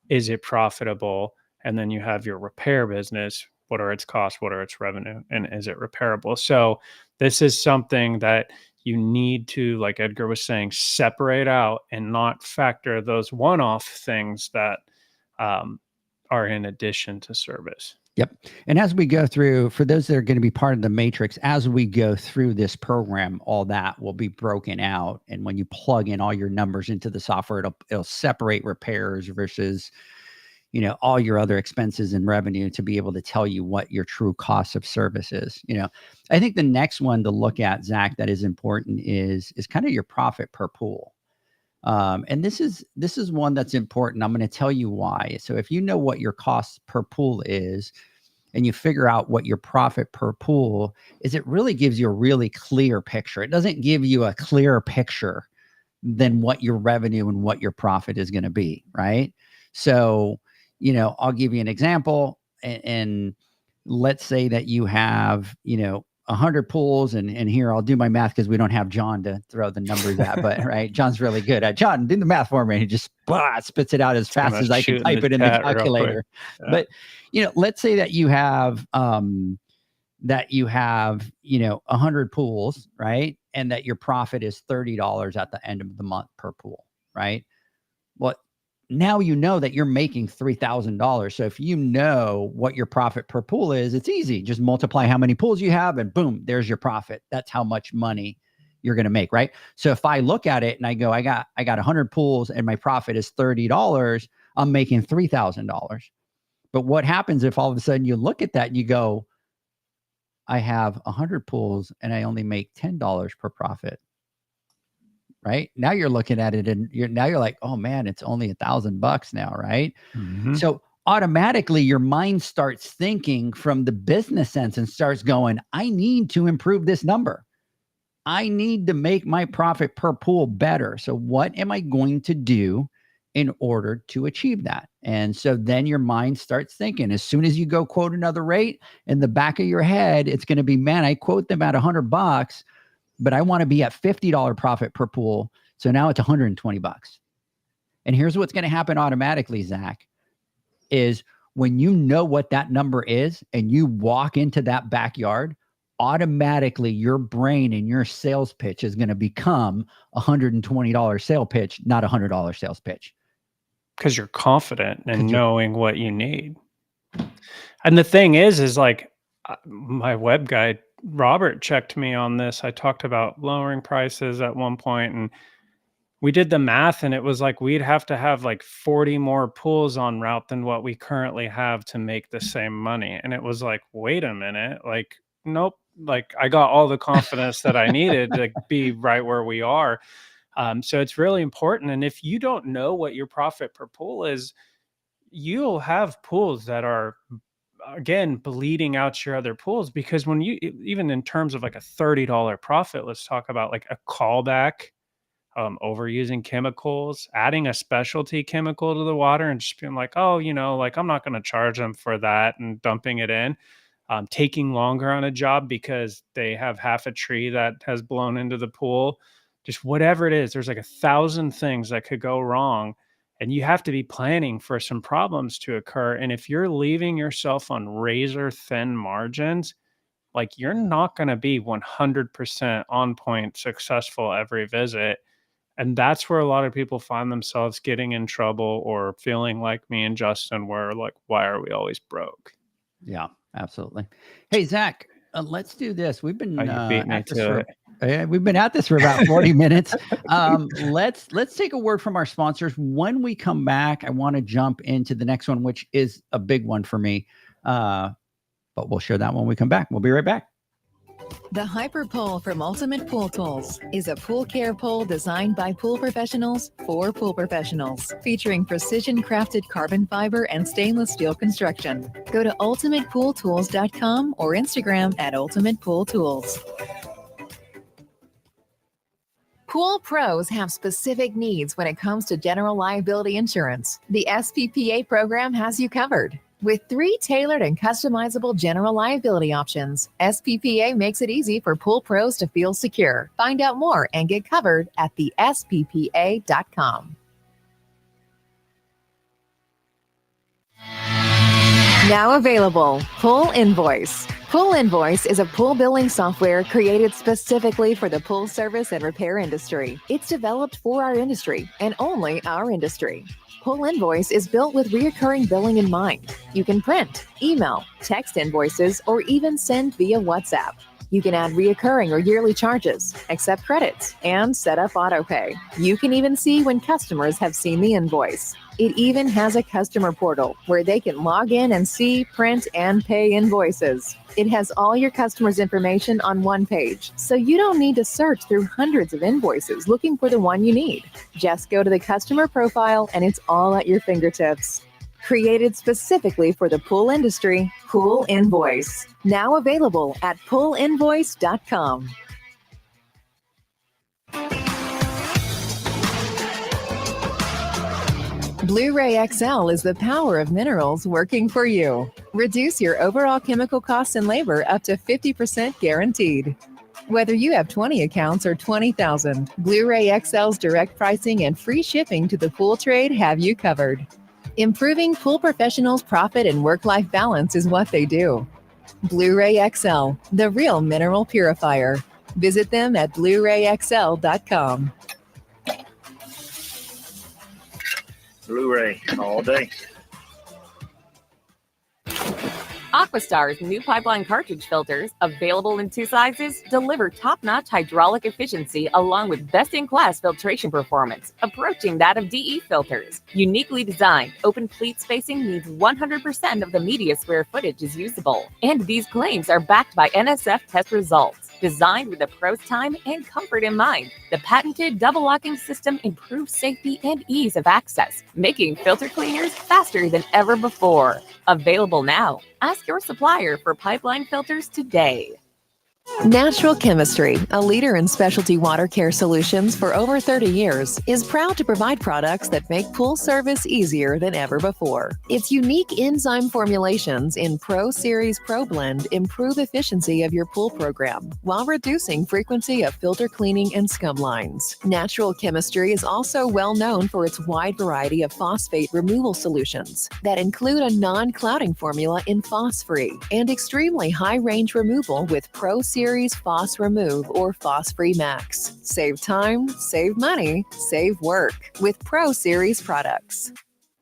Is it profitable? And then you have your repair business. What are its costs? What are its revenue? And is it repairable? So this is something that you need to, like Edgar was saying, separate out and not factor those one-off things that are in addition to service. Yep. And as we go through, for those that are going to be part of the matrix, as we go through this program, all that will be broken out. And when you plug in all your numbers into the software, it'll separate repairs versus, all your other expenses and revenue to be able to tell you what your true cost of service is. I think the next one to look at, Zach, that is important is kind of your profit per pool. And this is one that's important. I'm going to tell you why. So if you know what your cost per pool is and you figure out what your profit per pool is, it really gives you a really clear picture. It doesn't give you a clearer picture than what your revenue and what your profit is going to be, right? So, I'll give you an example, and let's say that you have, 100 pools, and here I'll do my math because we don't have John to throw the numbers at, but right, John's really good at. John, do the math for me. And he just spits it out as fast as I can type it in the calculator. Yeah. But let's say that you have 100 pools, right, and that your profit is $30 at the end of the month per pool, right? Well, now you know that you're making $3,000. So if you know what your profit per pool is, it's easy. Just multiply how many pools you have and boom, there's your profit. That's how much money you're going to make, right? So if I look at it and I go, I got 100 pools and my profit is $30, I'm making $3,000. But what happens if all of a sudden you look at that and you go, I have 100 pools and I only make $10 per profit? Right now you're looking at it and you're like, oh man, it's only $1,000 now, right? Mm-hmm. So automatically your mind starts thinking from the business sense and starts going, I need to improve this number. I need to make my profit per pool better. So what am I going to do in order to achieve that? And so then your mind starts thinking, as soon as you go quote another rate, in the back of your head, it's going to be, man, I quote them at $100, but I want to be at $50 profit per pool. So now it's $120. And here's what's going to happen automatically, Zach, is when you know what that number is and you walk into that backyard, automatically your brain and your sales pitch is going to become a $120 sale pitch, not a $100 sales pitch. Because you're confident in knowing what you need. And the thing is like my web guy, Robert, checked me on this. I talked about lowering prices at one point, and we did the math, and it was like we'd have to have like 40 more pools on route than what we currently have to make the same money. And it was like, wait a minute, like, nope. Like I got all the confidence that I needed to be right where we are. So it's really important. And if you don't know what your profit per pool is, you'll have pools that are, again, bleeding out your other pools, because when you, even in terms of like a $30 profit, let's talk about like a callback, overusing chemicals, adding a specialty chemical to the water and just being like, oh, like I'm not going to charge them for that, and dumping it in. Taking longer on a job because they have half a tree that has blown into the pool, just whatever it is. There's like 1,000 things that could go wrong, and you have to be planning for some problems to occur. And if you're leaving yourself on razor thin margins, like you're not going to be 100% on point successful every visit. And that's where a lot of people find themselves getting in trouble, or feeling like me and Justin, where like, why are we always broke? Yeah. Absolutely. Hey, Zach, let's do this. We've been at this for about 40 minutes. Let's take a word from our sponsors. When we come back, I want to jump into the next one, which is a big one for me. But we'll share that when we come back. We'll be right back. The Hyper Pole from Ultimate Pool Tools is a pool care pole designed by pool professionals for pool professionals, featuring precision-crafted carbon fiber and stainless steel construction. Go to ultimatepooltools.com or Instagram at Ultimate Pool Tools. Pool pros have specific needs when it comes to general liability insurance. The SPPA program has you covered. With 3 tailored and customizable general liability options, SPPA makes it easy for pool pros to feel secure. Find out more and get covered at thesppa.com. Now available, Pool Invoice. Pool Invoice is a pool billing software created specifically for the pool service and repair industry. It's developed for our industry and only our industry. Pool Invoice is built with recurring billing in mind. You can print, email, text invoices, or even send via WhatsApp. You can add recurring or yearly charges, accept credits, and set up autopay. You can even see when customers have seen the invoice. It even has a customer portal where they can log in and see, print, and pay invoices. It has all your customers' information on one page, so you don't need to search through hundreds of invoices looking for the one you need. Just go to the customer profile and it's all at your fingertips. Created specifically for the pool industry, Pool Invoice. Now available at poolinvoice.com. Blu-ray XL is the power of minerals working for you. Reduce your overall chemical costs and labor up to 50% guaranteed. Whether you have 20 accounts or 20,000, Blu-ray XL's direct pricing and free shipping to the pool trade have you covered. Improving pool professionals' profit and work-life balance is what they do. Blu-ray XL, the real mineral purifier. Visit them at BluRayXL.com. Blu-ray all day. Aquastar's new pipeline cartridge filters, available in 2 sizes, deliver top-notch hydraulic efficiency along with best-in-class filtration performance, approaching that of DE filters. Uniquely designed, open pleat spacing means 100% of the media square footage is usable. And these claims are backed by NSF test results. Designed with the pro's time and comfort in mind, the patented double locking system improves safety and ease of access, making filter cleaners faster than ever before. Available now. Ask your supplier for pipeline filters today. Natural Chemistry, a leader in specialty water care solutions for over 30 years, is proud to provide products that make pool service easier than ever before. Its unique enzyme formulations in Pro Series Pro Blend improve efficiency of your pool program while reducing frequency of filter cleaning and scum lines. Natural Chemistry is also well known for its wide variety of phosphate removal solutions that include a non-clouding formula in Phos-Free and extremely high-range removal with Pro Series Phos Remove or Phos-Free Max. Save time, save money, save work with Pro Series products.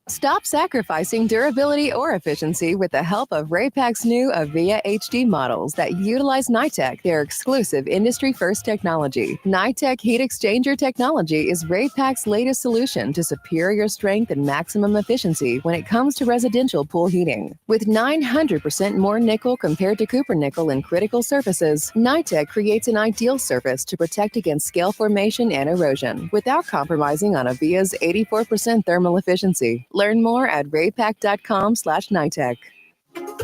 Stop sacrificing durability or efficiency with the help of Raypak's new Avia HD models that utilize NITEC, their exclusive industry-first technology. NITEC heat exchanger technology is Raypak's latest solution to superior strength and maximum efficiency when it comes to residential pool heating. With 900% more nickel compared to copper nickel in critical surfaces, NITEC creates an ideal surface to protect against scale formation and erosion without compromising on Avia's 84% thermal efficiency. Learn more at raypak.com/NITEC.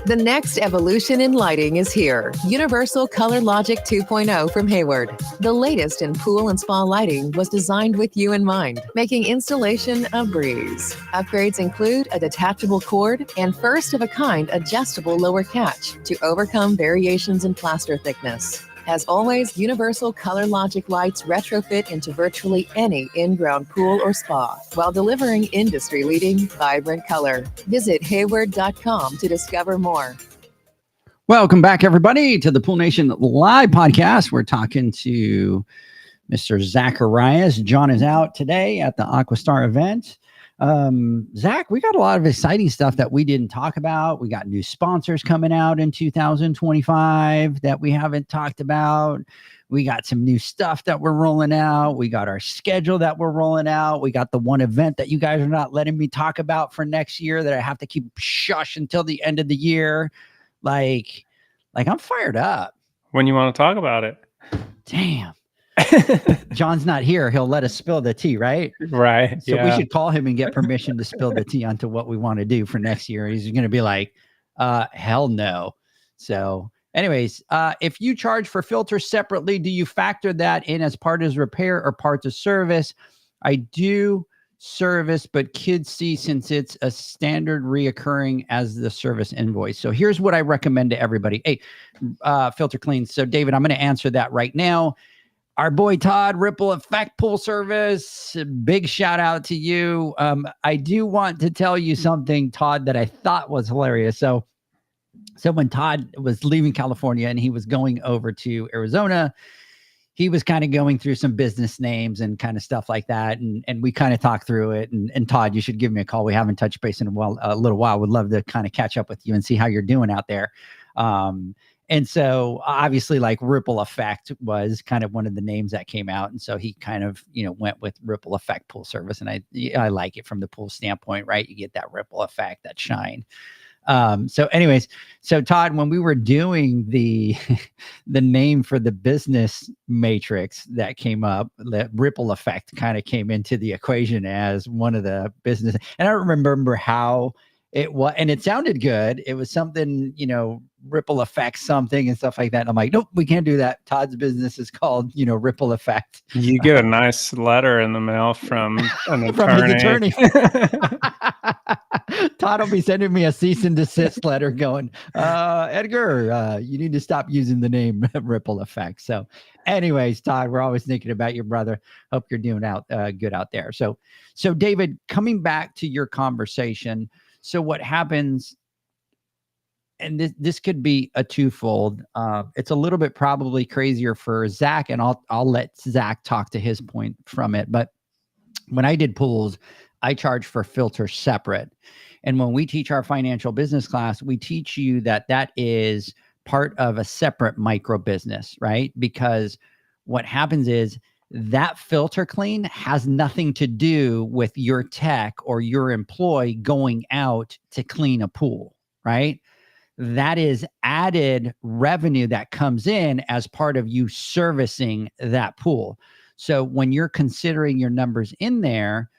The next evolution in lighting is here. Universal Color Logic 2.0 from Hayward. The latest in pool and spa lighting was designed with you in mind, making installation a breeze. Upgrades include a detachable cord and first-of-a-kind adjustable lower catch to overcome variations in plaster thickness. As always, Universal Color Logic lights retrofit into virtually any in-ground pool or spa while delivering industry-leading, vibrant color. Visit Hayward.com to discover more. Welcome back, everybody, to the Pool Nation Live podcast. We're talking to Mr. Zacharias. John is out today at the Aquastar event. Zach, we got a lot of exciting stuff that we didn't talk about. We got new sponsors coming out in 2025 that we haven't talked about. We got some new stuff that we're rolling out. We got our schedule that we're rolling out. We got the one event that you guys are not letting me talk about for next year that I have to keep shush until the end of the year. Like I'm fired up. When you want to talk about it. Damn. John's not here. He'll let us spill the tea, right? Right. So we should call him and get permission to spill the tea onto what we want to do for next year. He's going to be like, hell no. So anyways, if you charge for filters separately, do you factor that in as part of repair or part of service? I do service, but kids see since it's a standard reoccurring as the service invoice. So here's what I recommend to everybody. Hey, filter clean. So David, I'm going to answer that right now. Our boy Todd, Ripple Effect Pool Service, big shout out to you. I do want to tell you something, Todd, that I thought was hilarious. So when Todd was leaving California and he was going over to Arizona, he was kind of going through some business names and kind of stuff like that. And we kind of talked through it. And Todd, you should give me a call. We haven't touched base in a little while. Would love to kind of catch up with you and see how you're doing out there. And so obviously like Ripple Effect was kind of one of the names that came out. And so he kind of, went with Ripple Effect Pool Service. And I like it from the pool standpoint, right? You get that ripple effect, that shine. So anyways, so Todd, when we were doing the name for the business matrix that came up, the Ripple Effect kind of came into the equation as one of the business. And I don't remember how it was, and it sounded good. It was something, Ripple Effect something and stuff like that. And I'm like, nope, we can't do that. Todd's business is called, Ripple Effect. You get a nice letter in the mail from an attorney. From his attorney. Todd will be sending me a cease and desist letter going, Edgar, you need to stop using the name Ripple Effect. So anyways, Todd, we're always thinking about your brother. Hope you're doing good out there. So David, coming back to your conversation. So what happens, and this could be a twofold. It's a little bit probably crazier for Zach, and I'll let Zach talk to his point from it. But when I did pools, I charge for filters separate. And when we teach our financial business class, we teach you that is part of a separate micro business, right? Because what happens is that filter clean has nothing to do with your tech or your employee going out to clean a pool, right? that is added revenue that comes in as part of you servicing that pool. So when you're considering your numbers in there,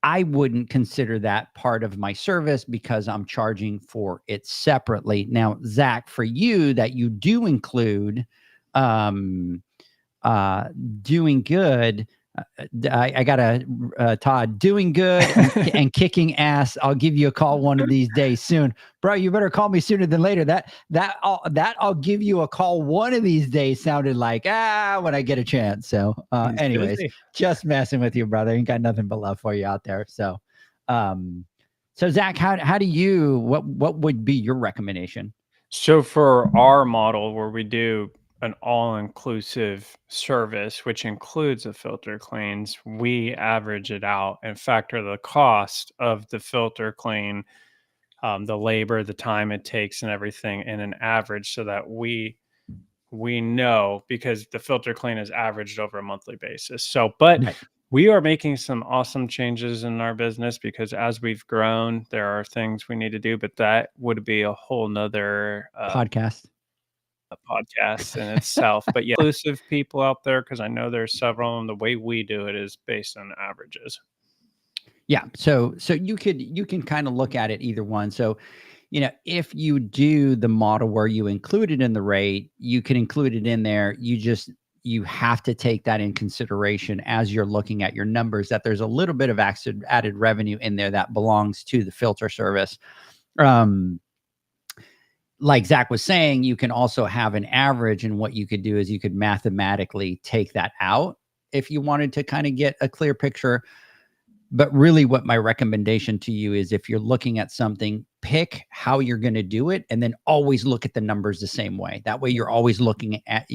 I wouldn't consider that part of my service because I'm charging for it separately. Now, Zach, for you, that you do include um, doing good. I got a Todd, doing good and kicking ass. I'll give you a call one of these days soon, bro. You better call me sooner than later. That I'll give you a call one of these days sounded like when I get a chance. So, He's anyways, busy. just messing with you, brother. Ain't got nothing but love for you out there. So, so Zach, how do you what would be your recommendation? So for our model where we do an all-inclusive service, which includes a filter cleans, we average it out and factor the cost of the filter clean, the labor, the time it takes, and everything in an average, so that we know, because the filter clean is averaged over a monthly basis. So, but Right. we are making some awesome changes in our business because as we've grown, there are things we need to do, but that would be a whole nother Podcast. podcast in itself. But yeah, inclusive people out there, because I know there's several, and the way we do it is based on averages. Yeah. So you can kind of look at it either one. So, if you do the model where you include it in the rate, you can include it in there. You have to take that in consideration as you're looking at your numbers, that there's a little bit of added revenue in there that belongs to the filter service. Like Zach was saying, you can also have an average, and what you could do is you could mathematically take that out if you wanted to kind of get a clear picture. But really what my recommendation to you is, if you're looking at something, pick how you're going to do it, and then always look at the numbers the same way. That way you're always looking at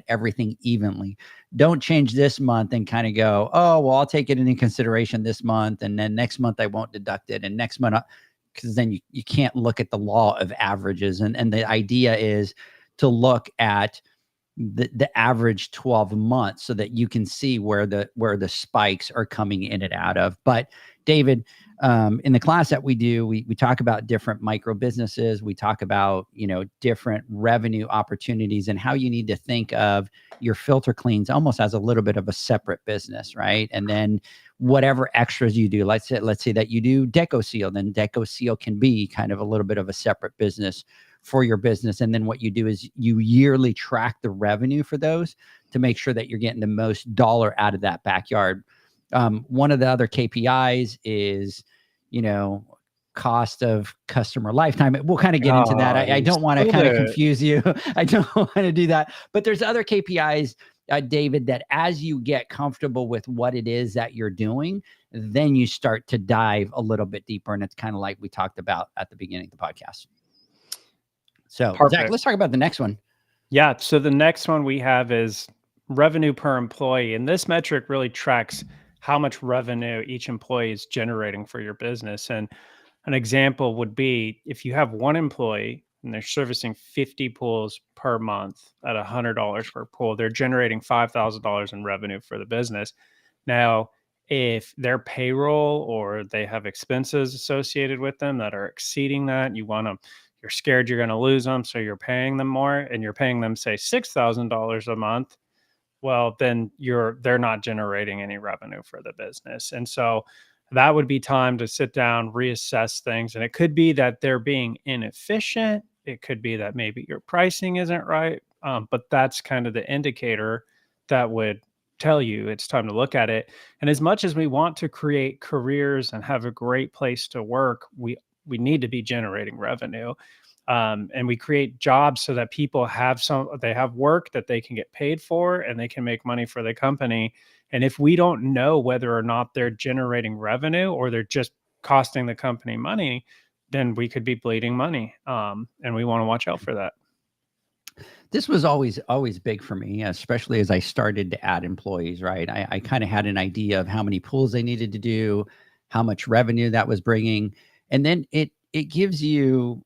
everything evenly. Don't change this month and kind of go, oh, well, I'll take it into consideration this month, and then next month I won't deduct it, and next month, because then you can't look at the law of averages. And the idea is to look at the average 12 months so that you can see where the spikes are coming in and out of. But David, in the class that we do, we talk about different micro businesses. We talk about, different revenue opportunities and how you need to think of your filter cleans almost as a little bit of a separate business, right? And then whatever extras you do, let's say that you do Deco Seal, then Deco Seal can be kind of a little bit of a separate business for your business. And then what you do is you yearly track the revenue for those to make sure that you're getting the most dollar out of that backyard. One of the other KPIs is, cost of customer lifetime. We'll kind of get into that. I don't want to kind of confuse you. I don't want to do that. But there's other KPIs, David, that as you get comfortable with what it is that you're doing, then you start to dive a little bit deeper. And it's kind of like we talked about at the beginning of the podcast. So, Perfect. Zach, let's talk about the next one. Yeah. So the next one we have is revenue per employee. And this metric really tracks how much revenue each employee is generating for your business. And an example would be if you have one employee and they're servicing 50 pools per month at $100 per pool, they're generating $5,000 in revenue for the business. Now, if their payroll or they have expenses associated with them that are exceeding that, you're scared you're going to lose them, so you're paying them more, and you're paying them, say, $6,000 a month, well, then they're not generating any revenue for the business. And so that would be time to sit down, reassess things. And it could be that they're being inefficient. It could be that maybe your pricing isn't right. But that's kind of the indicator that would tell you it's time to look at it. And as much as we want to create careers and have a great place to work, we need to be generating revenue. And we create jobs so that people have work that they can get paid for and they can make money for the company. And if we don't know whether or not they're generating revenue or they're just costing the company money, then we could be bleeding money. And we want to watch out for that. This was always big for me, especially as I started to add employees, right? I kind of had an idea of how many pools they needed to do, how much revenue that was bringing. And then it gives you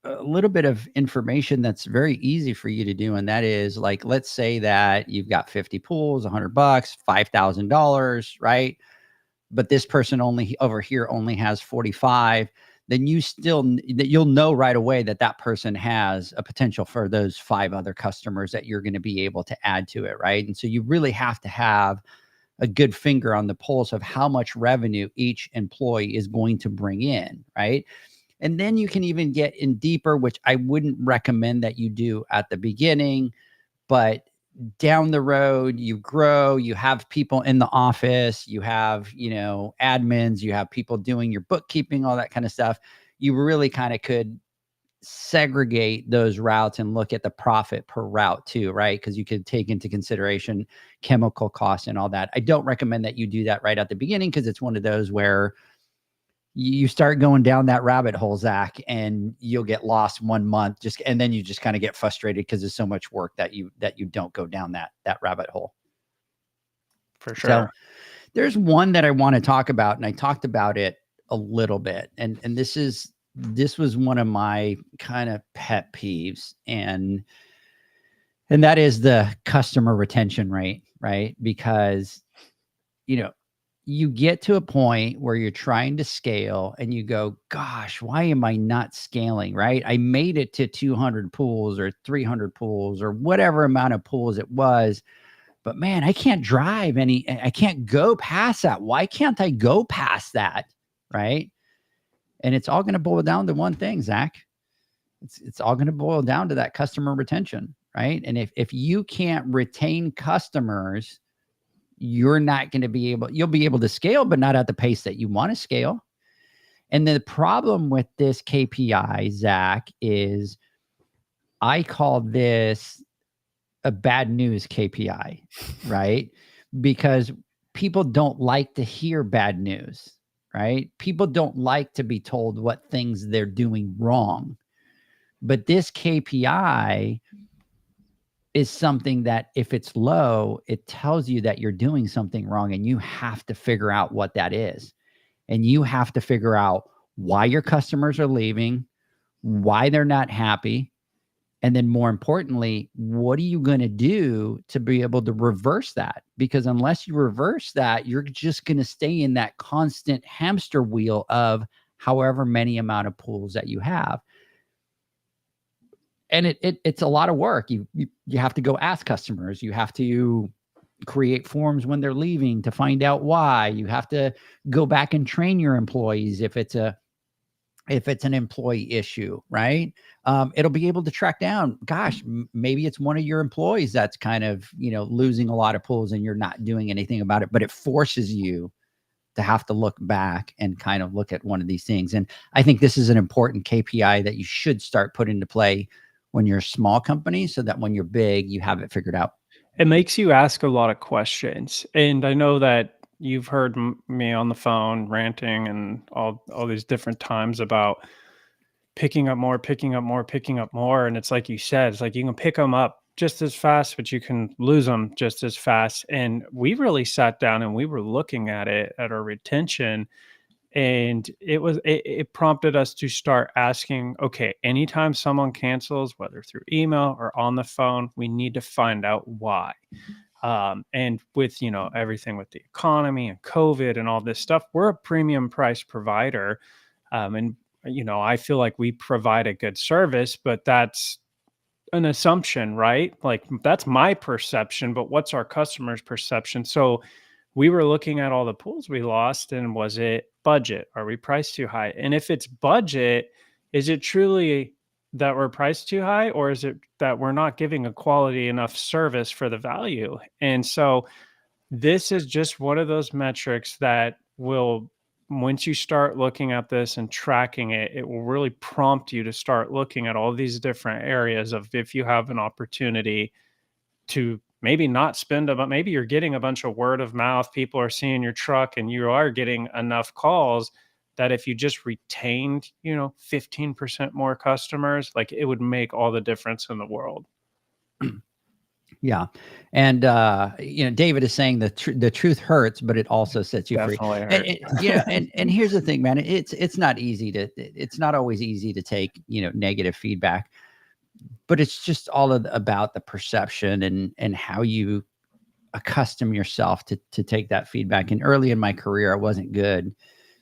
a little bit of information that's very easy for you to do. And that is, like, let's say that you've got 50 pools, $100, $5,000, right? But this person over here only has 45. then you'll know right away that that person has a potential for those 5 other customers that you're going to be able to add to it, right? And so you really have to have a good finger on the pulse of how much revenue each employee is going to bring in, right? And then you can even get in deeper, which I wouldn't recommend that you do at the beginning, but down the road, you grow, you have people in the office, you have, admins, you have people doing your bookkeeping, all that kind of stuff. You really kind of could segregate those routes and look at the profit per route too, right? Because you could take into consideration chemical costs and all that. I don't recommend that you do that right at the beginning, because it's one of those where you start going down that rabbit hole, Zach, and you'll get lost 1 month and then you just kind of get frustrated because there's so much work that you don't go down that rabbit hole. For sure. So there's one that I want to talk about, and I talked about it a little bit, and this was one of my kind of pet peeves, and that is the customer retention rate, right? Because, you get to a point where you're trying to scale and you go, gosh, why am I not scaling, right? I made it to 200 pools or 300 pools or whatever amount of pools it was, but man, I can't I can't go past that. Why can't I go past that, right? And it's all going to boil down to one thing, Zach. It's all going to boil down to that customer retention, right? And if you can't retain customers, you're not going to you'll be able to scale, but not at the pace that you want to scale. And the problem with this KPI, Zach, is I call this a bad news KPI, right? Because people don't like to hear bad news, right? People don't like to be told what things they're doing wrong. But this KPI is something that if it's low, it tells you that you're doing something wrong, and you have to figure out what that is. And you have to figure out why your customers are leaving, why they're not happy. And then more importantly, what are you going to do to be able to reverse that? Because unless you reverse that, you're just going to stay in that constant hamster wheel of however many amount of pools that you have. And it's a lot of work. You have to go ask customers. You have to create forms when they're leaving to find out why. You have to go back and train your employees if it's an employee issue, right? It'll be able to track down, gosh, maybe it's one of your employees that's kind of, losing a lot of pools and you're not doing anything about it, but it forces you to have to look back and kind of look at one of these things. And I think this is an important KPI that you should start putting into play when you're a small company, so that when you're big, you have it figured out. It makes you ask a lot of questions. And I know that you've heard me on the phone ranting and all these different times about picking up more. And it's like you said, it's like you can pick them up just as fast, but you can lose them just as fast. And we really sat down and we were looking at our retention. And it prompted us to start asking, okay, anytime someone cancels, whether through email or on the phone, we need to find out why. And with, everything with the economy and COVID and all this stuff, we're a premium price provider. And I feel like we provide a good service, but that's an assumption, right? Like that's my perception, but what's our customer's perception? So we were looking at all the pools we lost, and was it budget? Are we priced too high? And if it's budget, is it truly that we're priced too high, or is it that we're not giving a quality enough service for the value? And so this is just one of those metrics that will, once you start looking at this and tracking it, it will really prompt you to start looking at all these different areas of if you have an opportunity to maybe not spend but maybe you're getting a bunch of word of mouth. People are seeing your truck and you are getting enough calls that if you just retained, 15% more customers, like it would make all the difference in the world. Yeah. And, David is saying the truth hurts, but it also sets you Definitely free. And here's the thing, man, it's not always easy to take, negative feedback, but it's just all about the perception and how you accustom yourself to take that feedback. And early in my career, I wasn't good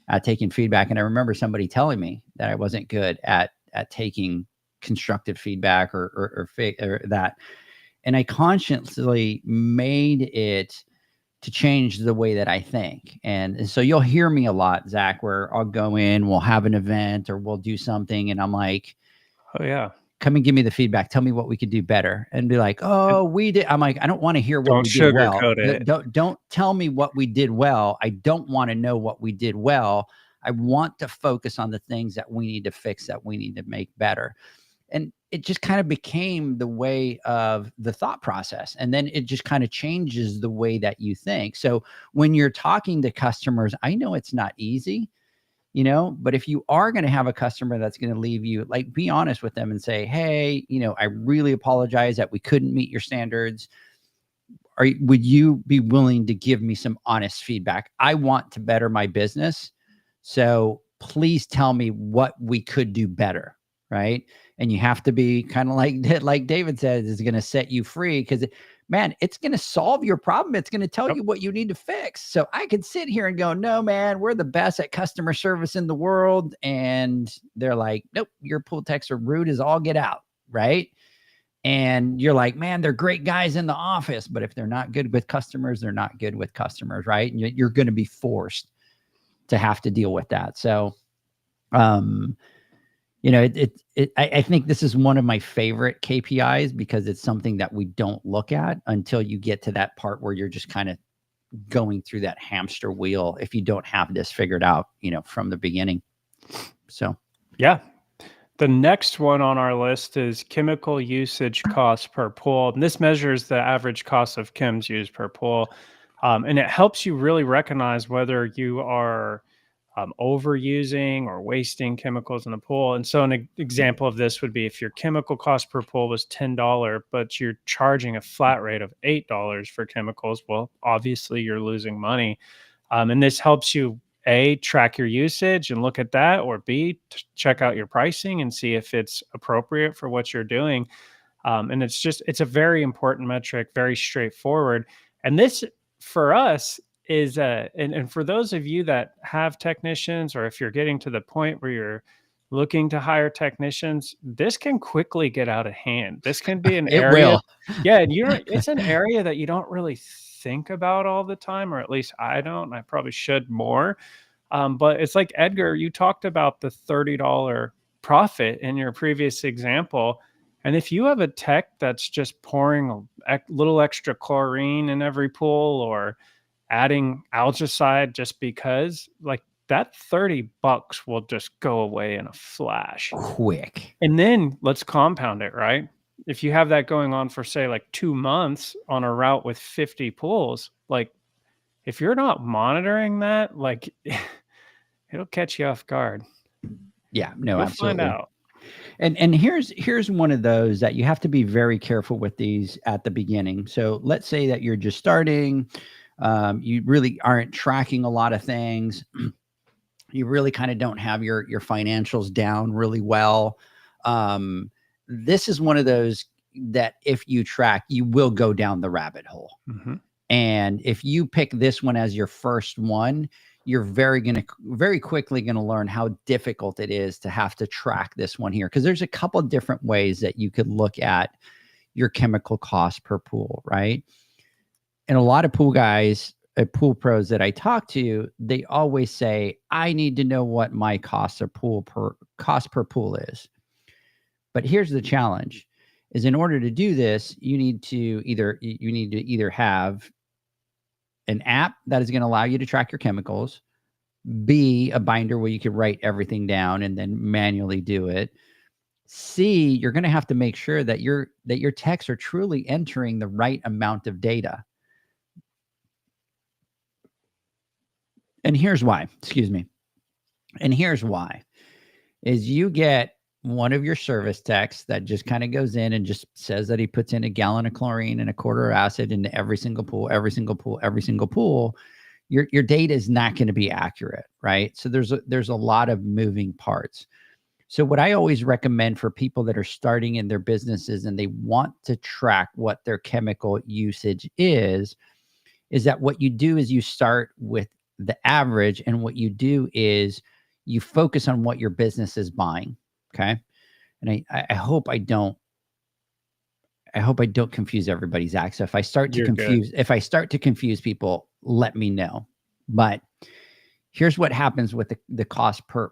at taking feedback. And I remember somebody telling me that I wasn't good at taking constructive feedback or that. And I consciously made it to change the way that I think. And so you'll hear me a lot, Zach, where I'll go in, we'll have an event or we'll do something. And I'm like, oh yeah, come and give me the feedback. Tell me what we could do better. And be like, oh, we did. I'm like, I don't want to hear what we did well. Don't tell me what we did well. I don't want to know what we did well. I want to focus on the things that we need to fix, that we need to make better. And it just kind of became the way of the thought process. And then it just kind of changes the way that you think. So when you're talking to customers, I know it's not easy, you know, but if you are going to have a customer that's going to leave you, like, be honest with them and say, hey, you know, I really apologize that we couldn't meet your standards. Would you be willing to give me some honest feedback? I want to better my business. So please tell me what we could do better. Right. And you have to be kind of like David says, is going to set you free, because man, it's going to solve your problem. It's going to tell you what you need to fix. So I could sit here and go, no, man, we're the best at customer service in the world. And they're like, nope, your pool techs are rude as all get out. Right. And you're like, man, they're great guys in the office, but if they're not good with customers, they're not good with customers. Right. And you're going to be forced to have to deal with that. So, you know, I think this is one of my favorite KPIs, because it's something that we don't look at until you get to that part where you're just kind of going through that hamster wheel if you don't have this figured out, you know, from the beginning. So, yeah. The next one on our list is chemical usage cost per pool. And this measures the average cost of chems used per pool. And it helps you really recognize whether you are overusing or wasting chemicals in the pool. And so an example of this would be if your chemical cost per pool was $10, but you're charging a flat rate of $8 for chemicals, well, obviously you're losing money. And this helps you, A, track your usage and look at that, or B, check out your pricing and see if it's appropriate for what you're doing. And it's a very important metric, very straightforward. And this, for us, is and for those of you that have technicians, or if you're getting to the point where you're looking to hire technicians, this can quickly get out of hand. This can be an area. Yeah, and it's an area that you don't really think about all the time, or at least I don't. I probably should more. But it's like, Edgar, you talked about the $30 profit in your previous example. And if you have a tech that's just pouring a little extra chlorine in every pool, or adding algicide just because, like, that $30 will just go away in a flash. Quick. And then let's compound it, right? If you have that going on for, say, like 2 months on a route with 50 pools, like, if you're not monitoring that, like, it'll catch you off guard. Yeah, no, You'll absolutely. Find out. And here's one of those that you have to be very careful with these at the beginning. So let's say that you're just starting, you really aren't tracking a lot of things. You really kind of don't have your financials down really well. This is one of those that if you track, you will go down the rabbit hole. Mm-hmm. And if you pick this one as your first one, you're very quickly going to learn how difficult it is to have to track this one here. Because there's a couple of different ways that you could look at your chemical cost per pool, right? And a lot of pool guys, pool pros that I talk to, they always say, I need to know what my cost per pool is. But here's the challenge, is in order to do this, you need to either have an app that is going to allow you to track your chemicals, B, a binder where you can write everything down and then manually do it. C, you're going to have to make sure that your techs are truly entering the right amount of data. And here's why, is you get one of your service techs that just kind of goes in and just says that he puts in a gallon of chlorine and a quarter of acid into every single pool. Your data is not going to be accurate, right? So there's a lot of moving parts. So what I always recommend for people that are starting in their businesses and they want to track what their chemical usage is that what you do is you start with the average, and what you do is you focus on what your business is buying. Okay. And I hope I don't confuse everybody, Zach. So if I start to You're good. confuse people, let me know. But here's what happens with the cost per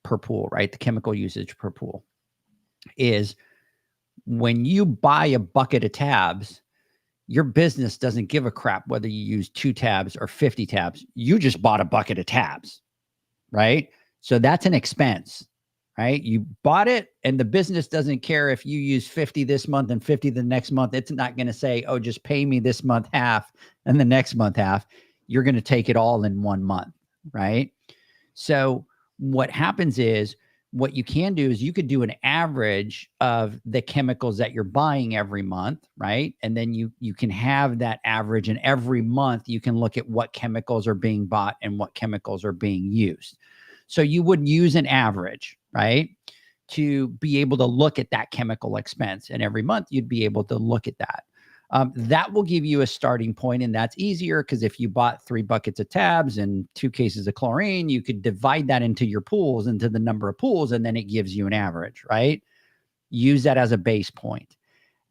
pool, right? The chemical usage per pool is when you buy a bucket of tabs, your business doesn't give a crap whether you use 2 tabs or 50 tabs. You just bought a bucket of tabs, right? So that's an expense, right? You bought it, and the business doesn't care if you use 50 this month and 50 the next month. It's not going to say, oh, just pay me this month half and the next month half. You're going to take it all in 1 month, right? So what happens is, what you can do is you could do an average of the chemicals that you're buying every month, right? And then you can have that average, and every month you can look at what chemicals are being bought and what chemicals are being used. So you would use an average, right, to be able to look at that chemical expense. And every month you'd be able to look at that. That will give you a starting point, and that's easier because if you bought 3 buckets of tabs and 2 cases of chlorine, you could divide that into your pools, into the number of pools, and then it gives you an average, right? Use that as a base point.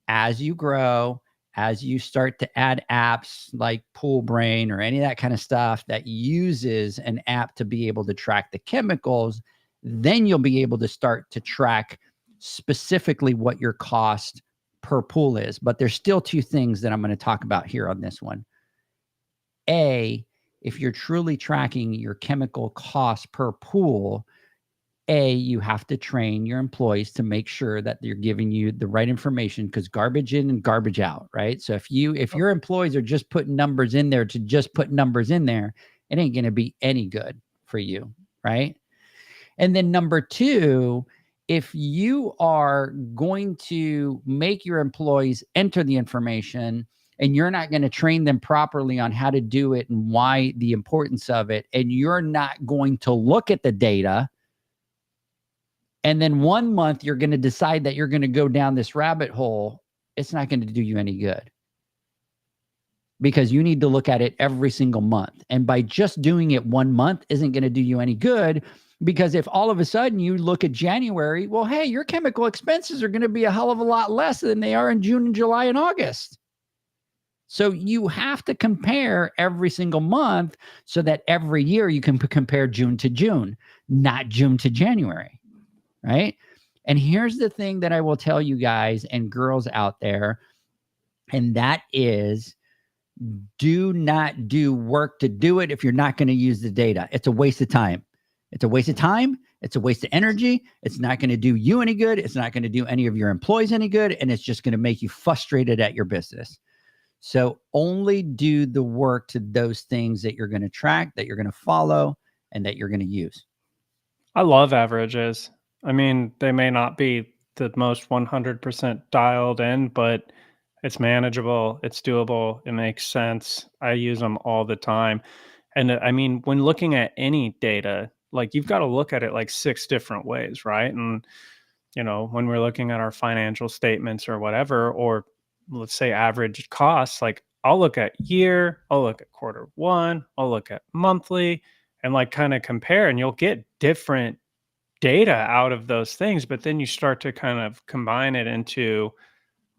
As you grow, as you start to add apps like Pool Brain or any of that kind of stuff that uses an app to be able to track the chemicals, then you'll be able to start to track specifically what your cost per pool is. But there's still 2 things that I'm going to talk about here on this one. A, if you're truly tracking your chemical cost per pool, you have to train your employees to make sure that they're giving you the right information, because garbage in and garbage out, right? So if your employees are just putting numbers in there to just put numbers in there, it ain't going to be any good for you, right? And then number 2, if you are going to make your employees enter the information and you're not going to train them properly on how to do it and why the importance of it, and you're not going to look at the data, and then 1 month you're going to decide that you're going to go down this rabbit hole, it's not going to do you any good, because you need to look at it every single month. And by just doing it 1 month isn't going to do you any good, because if all of a sudden you look at January, well, hey, your chemical expenses are going to be a hell of a lot less than they are in June and July and August. So you have to compare every single month so that every year you can compare June to June, not June to January, right? And here's the thing that I will tell you guys and girls out there, and that is, do not do work to do it if you're not going to use the data. It's a waste of time. It's a waste of time. It's a waste of energy. It's not going to do you any good. It's not going to do any of your employees any good. And it's just going to make you frustrated at your business. So only do the work to those things that you're going to track, that you're going to follow, and that you're going to use. I love averages. I mean, they may not be the most 100% dialed in, but it's manageable. It's doable. It makes sense. I use them all the time. And I mean, when looking at any data, like, you've got to look at it like 6 different ways, right? And, when we're looking at our financial statements or whatever, or let's say average costs, like, I'll look at year, I'll look at Q1, I'll look at monthly, and like kind of compare, and you'll get different data out of those things. But then you start to kind of combine it into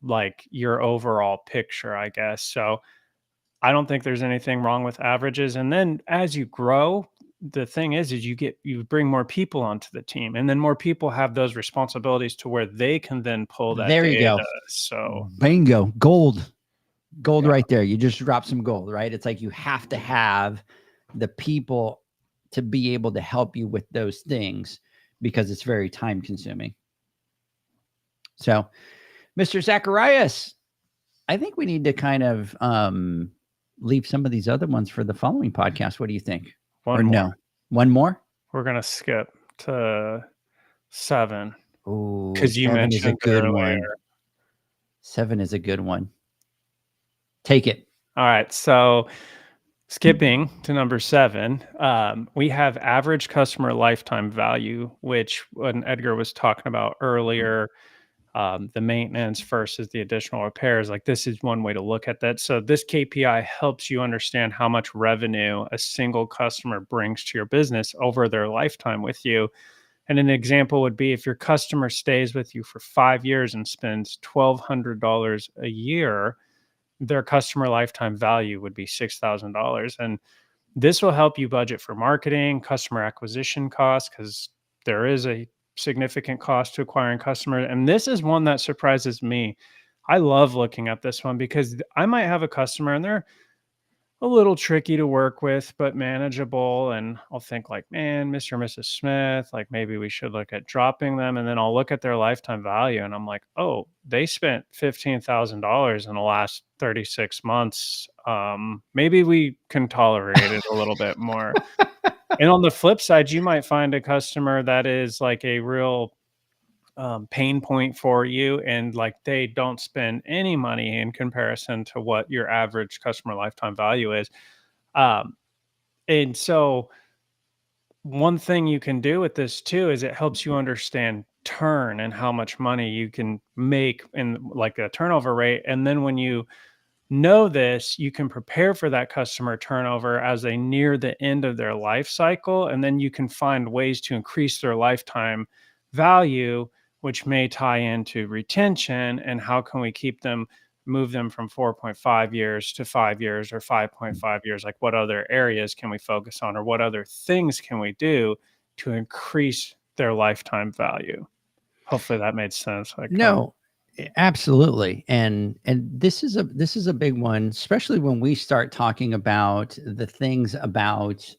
like your overall picture, I guess. So I don't think there's anything wrong with averages. And then as you grow, the thing is you bring more people onto the team, and then more people have those responsibilities to where they can then pull that There you data. go. So bingo, gold Yeah. right there. You just dropped some gold, right? It's like you have to have the people to be able to help you with those things, because it's very time consuming. So, Mr. Zacharias, I think we need to kind of leave some of these other ones for the following podcast. What do you think? One more. No? One more? We're going to skip to 7. Oh, 'Cause you 7 is a mentioned good earlier. one. 7 is a good one. Take it. All right. So skipping to number 7, we have average customer lifetime value, which when Edgar was talking about earlier, the maintenance versus the additional repairs. Like, this is one way to look at that. So this KPI helps you understand how much revenue a single customer brings to your business over their lifetime with you. And an example would be if your customer stays with you for 5 years and spends $1,200 a year, their customer lifetime value would be $6,000. And this will help you budget for marketing, customer acquisition costs, because there is a significant cost to acquiring customers. And this is one that surprises me. I love looking at this one because I might have a customer and they're a little tricky to work with, but manageable. And I'll think like, man, Mr. and Mrs. Smith, like maybe we should look at dropping them. And then I'll look at their lifetime value and I'm like, oh, they spent $15,000 in the last 36 months. Maybe we can tolerate it a little bit more. And on the flip side, you might find a customer that is like a real pain point for you, and like they don't spend any money in comparison to what your average customer lifetime value is. Um, and so one thing you can do with this too is it helps you understand turn and how much money you can make in like a turnover rate. And then when you know this, you can prepare for that customer turnover as they near the end of their life cycle. And then you can find ways to increase their lifetime value, which may tie into retention and how can we keep them, move them from 4.5 years to 5 years or 5.5 years. Like, what other areas can we focus on, or what other things can we do to increase their lifetime value? Hopefully that made sense. Like, No, absolutely. And this is a big one, especially when we start talking about the things about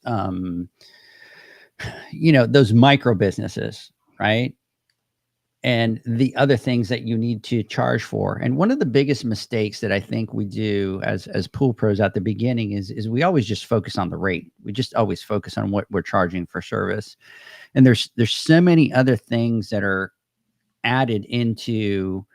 those micro businesses, right? And the other things that you need to charge for. And one of the biggest mistakes that I think we do as pool pros at the beginning is we always just focus on the rate. We just always focus on what we're charging for service. And there's so many other things that are added into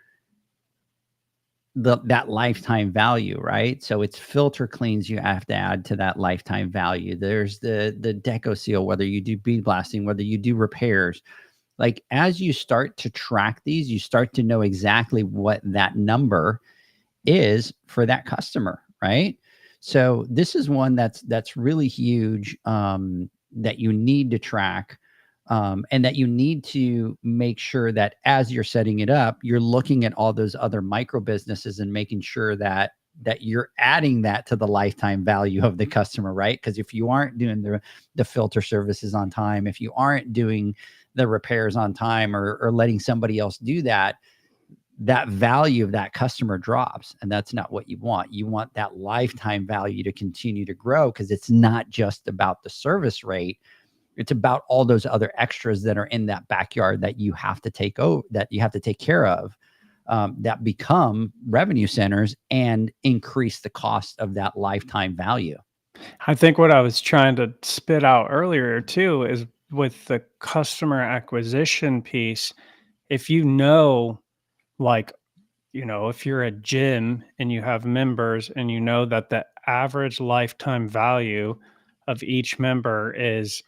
that lifetime value, right? So it's filter cleans you have to add to that lifetime value. There's the deco seal, whether you do bead blasting, whether you do repairs. Like, as you start to track these, you start to know exactly what that number is for that customer, right? So this is one that's really huge, that you need to track, and that you need to make sure that as you're setting it up, you're looking at all those other micro businesses and making sure that you're adding that to the lifetime value of the customer, right? Because if you aren't doing the filter services on time, if you aren't doing the repairs on time, or letting somebody else do that value of that customer drops. And that's not what you want. You want that lifetime value to continue to grow, because it's not just about the service rate. It's about all those other extras that are in that backyard that you have to take over, that you have to take care of, that become revenue centers and increase the cost of that lifetime value. I think what I was trying to spit out earlier too is with the customer acquisition piece. If you know, like, if you're a gym and you have members and you know that the average lifetime value of each member is,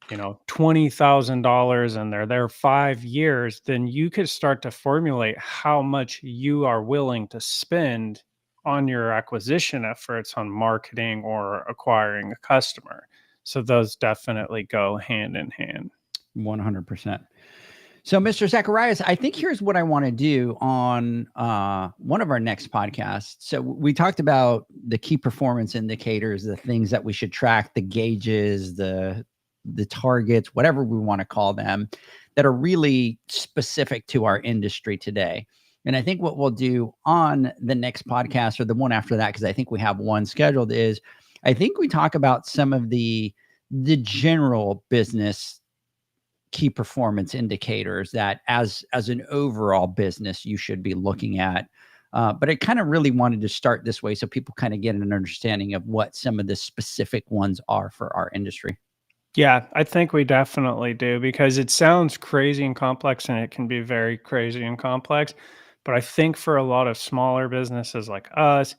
$20,000 and they're there 5 years, then you could start to formulate how much you are willing to spend on your acquisition efforts on marketing or acquiring a customer. So those definitely go hand in hand. 100%. So, Mr. Zacharias, I think here's what I want to do on one of our next podcasts. So we talked about the key performance indicators, the things that we should track, the gauges, the targets, whatever we want to call them, that are really specific to our industry today. And I think what we'll do on the next podcast, or the one after that, because I think we have one scheduled, is I think we talk about some of the general business key performance indicators that as an overall business you should be looking at. But I kind of really wanted to start this way so people kind of get an understanding of what some of the specific ones are for our industry. Yeah, I think we definitely do, because it sounds crazy and complex, and it can be very crazy and complex. But I think for a lot of smaller businesses like us,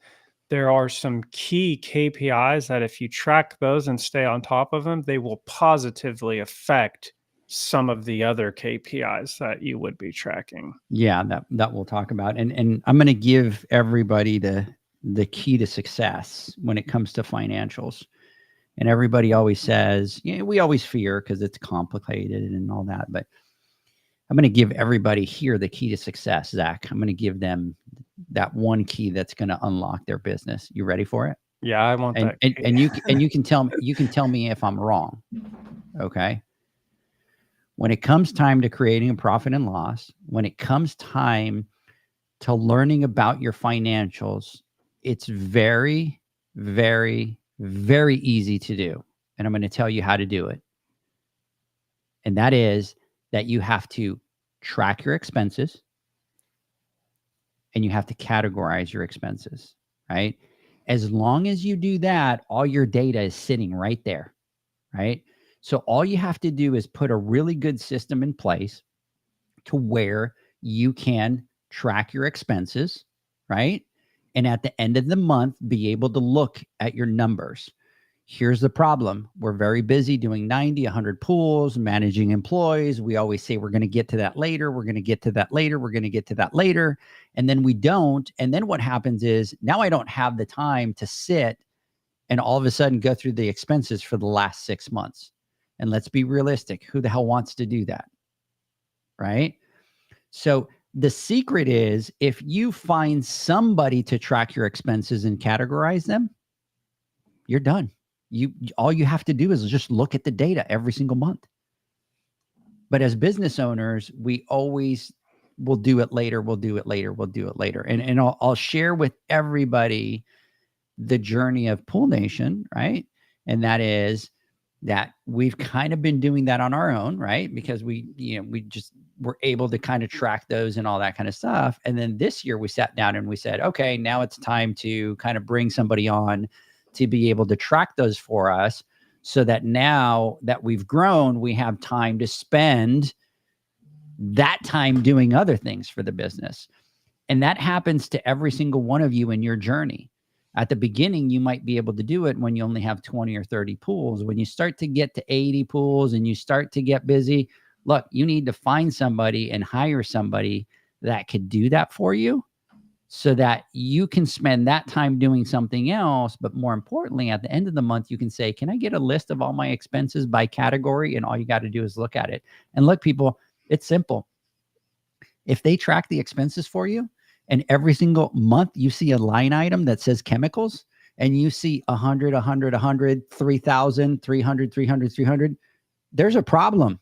there are some key KPIs that if you track those and stay on top of them, they will positively affect some of the other KPIs that you would be tracking. Yeah, that we'll talk about. And I'm going to give everybody the key to success when it comes to financials. And everybody always says, we always fear because it's complicated and all that. But I'm going to give everybody here the key to success, Zach. I'm going to give them that one key that's going to unlock their business. You ready for it? Yeah, I want that. And you can tell me if I'm wrong. Okay. When it comes time to creating a profit and loss, when it comes time to learning about your financials, it's very, very, very easy to do. And I'm going to tell you how to do it. And that is that you have to track your expenses and you have to categorize your expenses, right? As long as you do that, all your data is sitting right there, right? So all you have to do is put a really good system in place to where you can track your expenses, right? And at the end of the month, be able to look at your numbers. Here's the problem. We're very busy doing 90, 100 pools, managing employees. We always say we're going to get to that later. We're going to get to that later. We're going to get to that later. And then we don't. And then what happens is now I don't have the time to sit and all of a sudden go through the expenses for the last 6 months. And let's be realistic. Who the hell wants to do that? Right? So the secret is if you find somebody to track your expenses and categorize them, you're done. All you have to do is just look at the data every single month. But as business owners, we always will do it later. We'll do it later. We'll do it later. And I'll share with everybody the journey of Pool Nation, right? And that is that we've kind of been doing that on our own, right? Because we just were able to kind of track those and all that kind of stuff. And then this year we sat down and we said, okay, now it's time to kind of bring somebody on to be able to track those for us so that now that we've grown, we have time to spend that time doing other things for the business. And that happens to every single one of you in your journey. At the beginning, you might be able to do it when you only have 20 or 30 pools. When you start to get to 80 pools and you start to get busy, look, you need to find somebody and hire somebody that could do that for you so that you can spend that time doing something else. But more importantly, at the end of the month, you can say, can I get a list of all my expenses by category? And all you got to do is look at it. And look, people, it's simple. If they track the expenses for you, and every single month you see a line item that says chemicals and you see 100, 100, 100, 3,000, 300, 300, 300, there's a problem.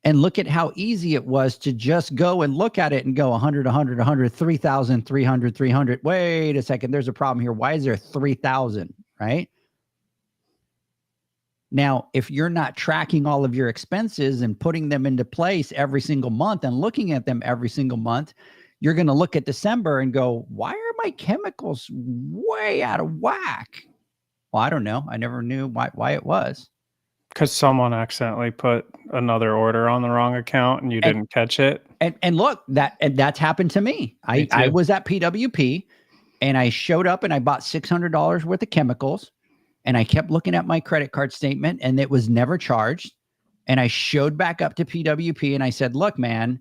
And look at how easy it was to just go and look at it and go 100, 100, 100, 3,000, 300, 300. Wait a second. There's a problem here. Why is there 3,000, right? Now, if you're not tracking all of your expenses and putting them into place every single month and looking at them every single month, you're going to look at December and go, why are my chemicals way out of whack? Well, I don't know. I never knew why it was. Because someone accidentally put another order on the wrong account and you didn't catch it. And look, that's happened to me. I was at PWP and I showed up and I bought $600 worth of chemicals. And I kept looking at my credit card statement and it was never charged. And I showed back up to PWP and I said, look, man,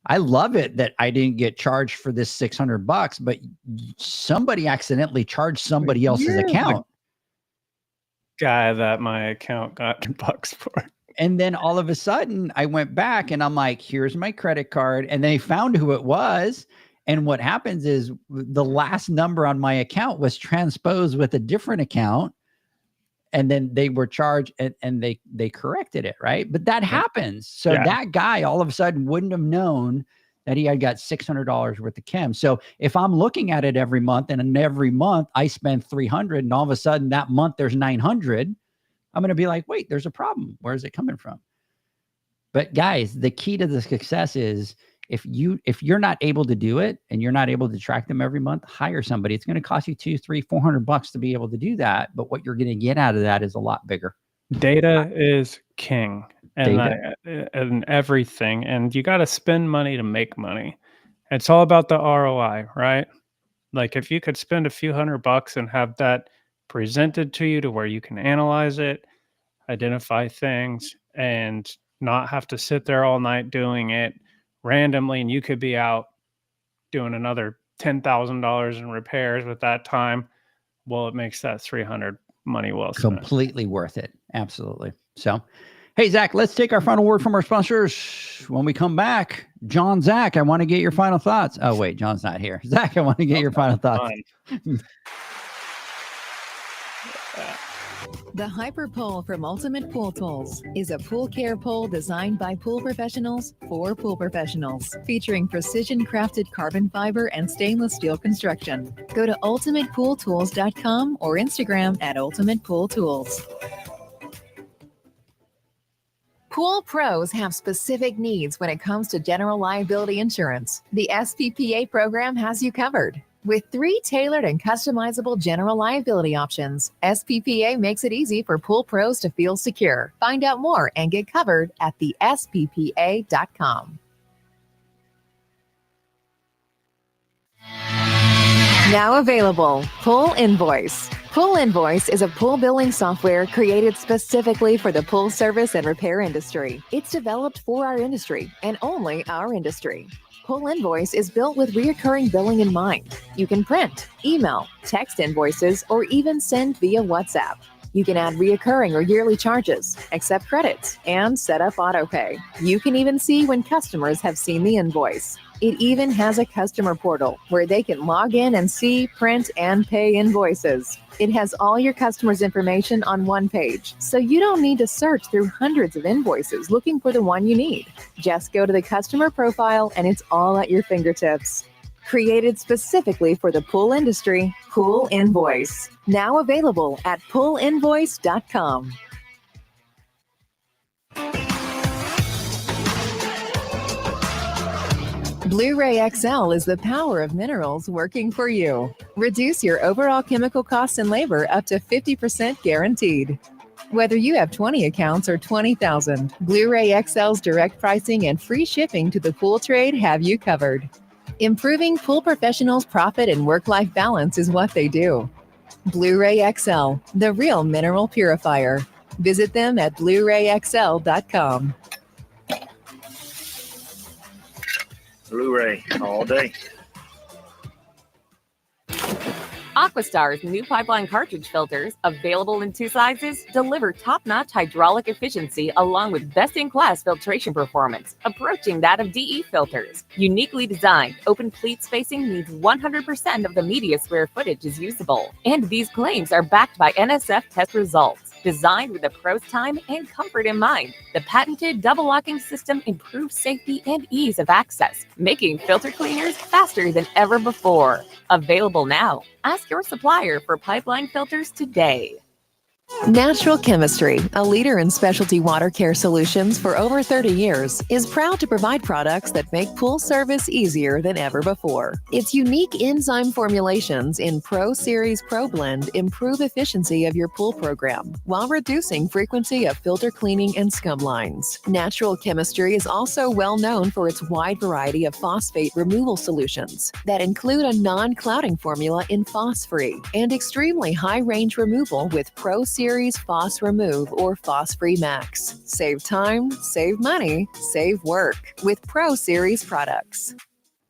I love it that I didn't get charged for this $600, but somebody accidentally charged somebody else's account. Guy that my account got bucks for. And then all of a sudden I went back and I'm like, here's my credit card. And they found who it was. And what happens is the last number on my account was transposed with a different account. And then they were charged and they corrected it, right? But that happens. So that guy all of a sudden wouldn't have known that he had got $600 worth of chem. So if I'm looking at it every month and every month I spend 300 and all of a sudden that month there's 900, I'm going to be like, wait, there's a problem. Where is it coming from? But guys, the key to the success is if you're not able to do it and you're not able to track them every month, hire somebody. It's going to cost you $200, $300, $400 to be able to do that. But what you're going to get out of that is a lot bigger. Data is king and everything. And you got to spend money to make money. It's all about the ROI, right? Like if you could spend a few $100 and have that presented to you to where you can analyze it, identify things, and not have to sit there all night doing it randomly. And you could be out doing another $10,000 in repairs with that time. Well, it makes that 300 money well spent. Completely worth it. Absolutely. So, hey, Zach, let's take our final word from our sponsors. When we come back, Zach, I want to get your final thoughts. Oh, wait, John's not here. Zach, I want to get your final thoughts. The Hyper Pole from Ultimate Pool Tools is a pool care pole designed by pool professionals for pool professionals, featuring precision crafted carbon fiber and stainless steel construction. Go to ultimatepooltools.com or Instagram at Ultimate Pool Tools. Pool pros have specific needs when it comes to general liability insurance. The SPPA program has you covered. With 3 tailored and customizable general liability options, SPPA makes it easy for pool pros to feel secure. Find out more and get covered at thesppa.com. Now available, Pool Invoice. Pool Invoice is a pool billing software created specifically for the pool service and repair industry. It's developed for our industry and only our industry. Pool Invoice is built with recurring billing in mind. You can print, email, text invoices, or even send via WhatsApp. You can add recurring or yearly charges, accept credits, and set up autopay. You can even see when customers have seen the invoice. It even has a customer portal where they can log in and see, print, and pay invoices. It has all your customers' information on one page, so you don't need to search through hundreds of invoices looking for the one you need. Just go to the customer profile and it's all at your fingertips. Created specifically for the pool industry, Pool Invoice. Now available at poolinvoice.com. Blu-ray XL is the power of minerals working for you. Reduce your overall chemical costs and labor up to 50% guaranteed. Whether you have 20 accounts or 20,000, Blu-ray XL's direct pricing and free shipping to the pool trade have you covered. Improving pool professionals' profit and work-life balance is what they do. Blu-ray XL, the real mineral purifier. Visit them at BluRayXL.com. Blu-ray all day. Aquastar's new pipeline cartridge filters, available in 2 sizes, deliver top-notch hydraulic efficiency along with best-in-class filtration performance, approaching that of DE filters. Uniquely designed, open pleat spacing means 100% of the media square footage is usable. And these claims are backed by NSF test results. Designed with the pro's time and comfort in mind, the patented double locking system improves safety and ease of access, making filter cleaners faster than ever before. Available now. Ask your supplier for pipeline filters today. Natural Chemistry, a leader in specialty water care solutions for over 30 years, is proud to provide products that make pool service easier than ever before. Its unique enzyme formulations in Pro Series Pro Blend improve efficiency of your pool program while reducing frequency of filter cleaning and scum lines. Natural Chemistry is also well known for its wide variety of phosphate removal solutions that include a non-clouding formula in Phos-Free and extremely high range removal with Pro Series Phos Remove or Phos-Free Max. Save time, save money, save work with Pro Series products.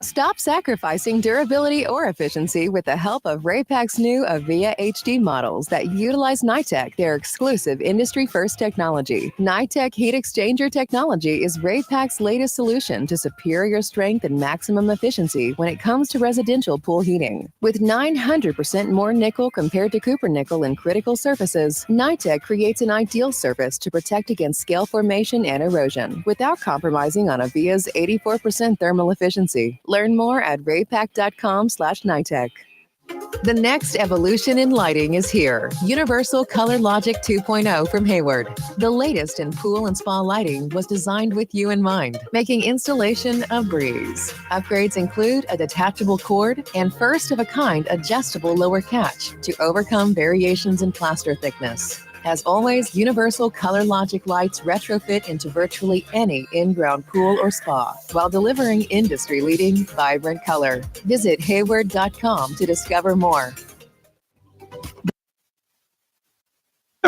Stop sacrificing durability or efficiency with the help of Raypak's new Avia HD models that utilize NITEC, their exclusive industry-first technology. NITEC heat exchanger technology is Raypak's latest solution to superior strength and maximum efficiency when it comes to residential pool heating. With 900% more nickel compared to copper nickel in critical surfaces, NITEC creates an ideal surface to protect against scale formation and erosion without compromising on Avia's 84% thermal efficiency. Learn more at raypak.com/NITEC. The next evolution in lighting is here. Universal Color Logic 2.0 from Hayward. The latest in pool and spa lighting was designed with you in mind, making installation a breeze. Upgrades include a detachable cord and first-of-a-kind adjustable lower catch to overcome variations in plaster thickness. As always, Universal Color Logic lights retrofit into virtually any in-ground pool or spa while delivering industry-leading, vibrant color. Visit Hayward.com to discover more.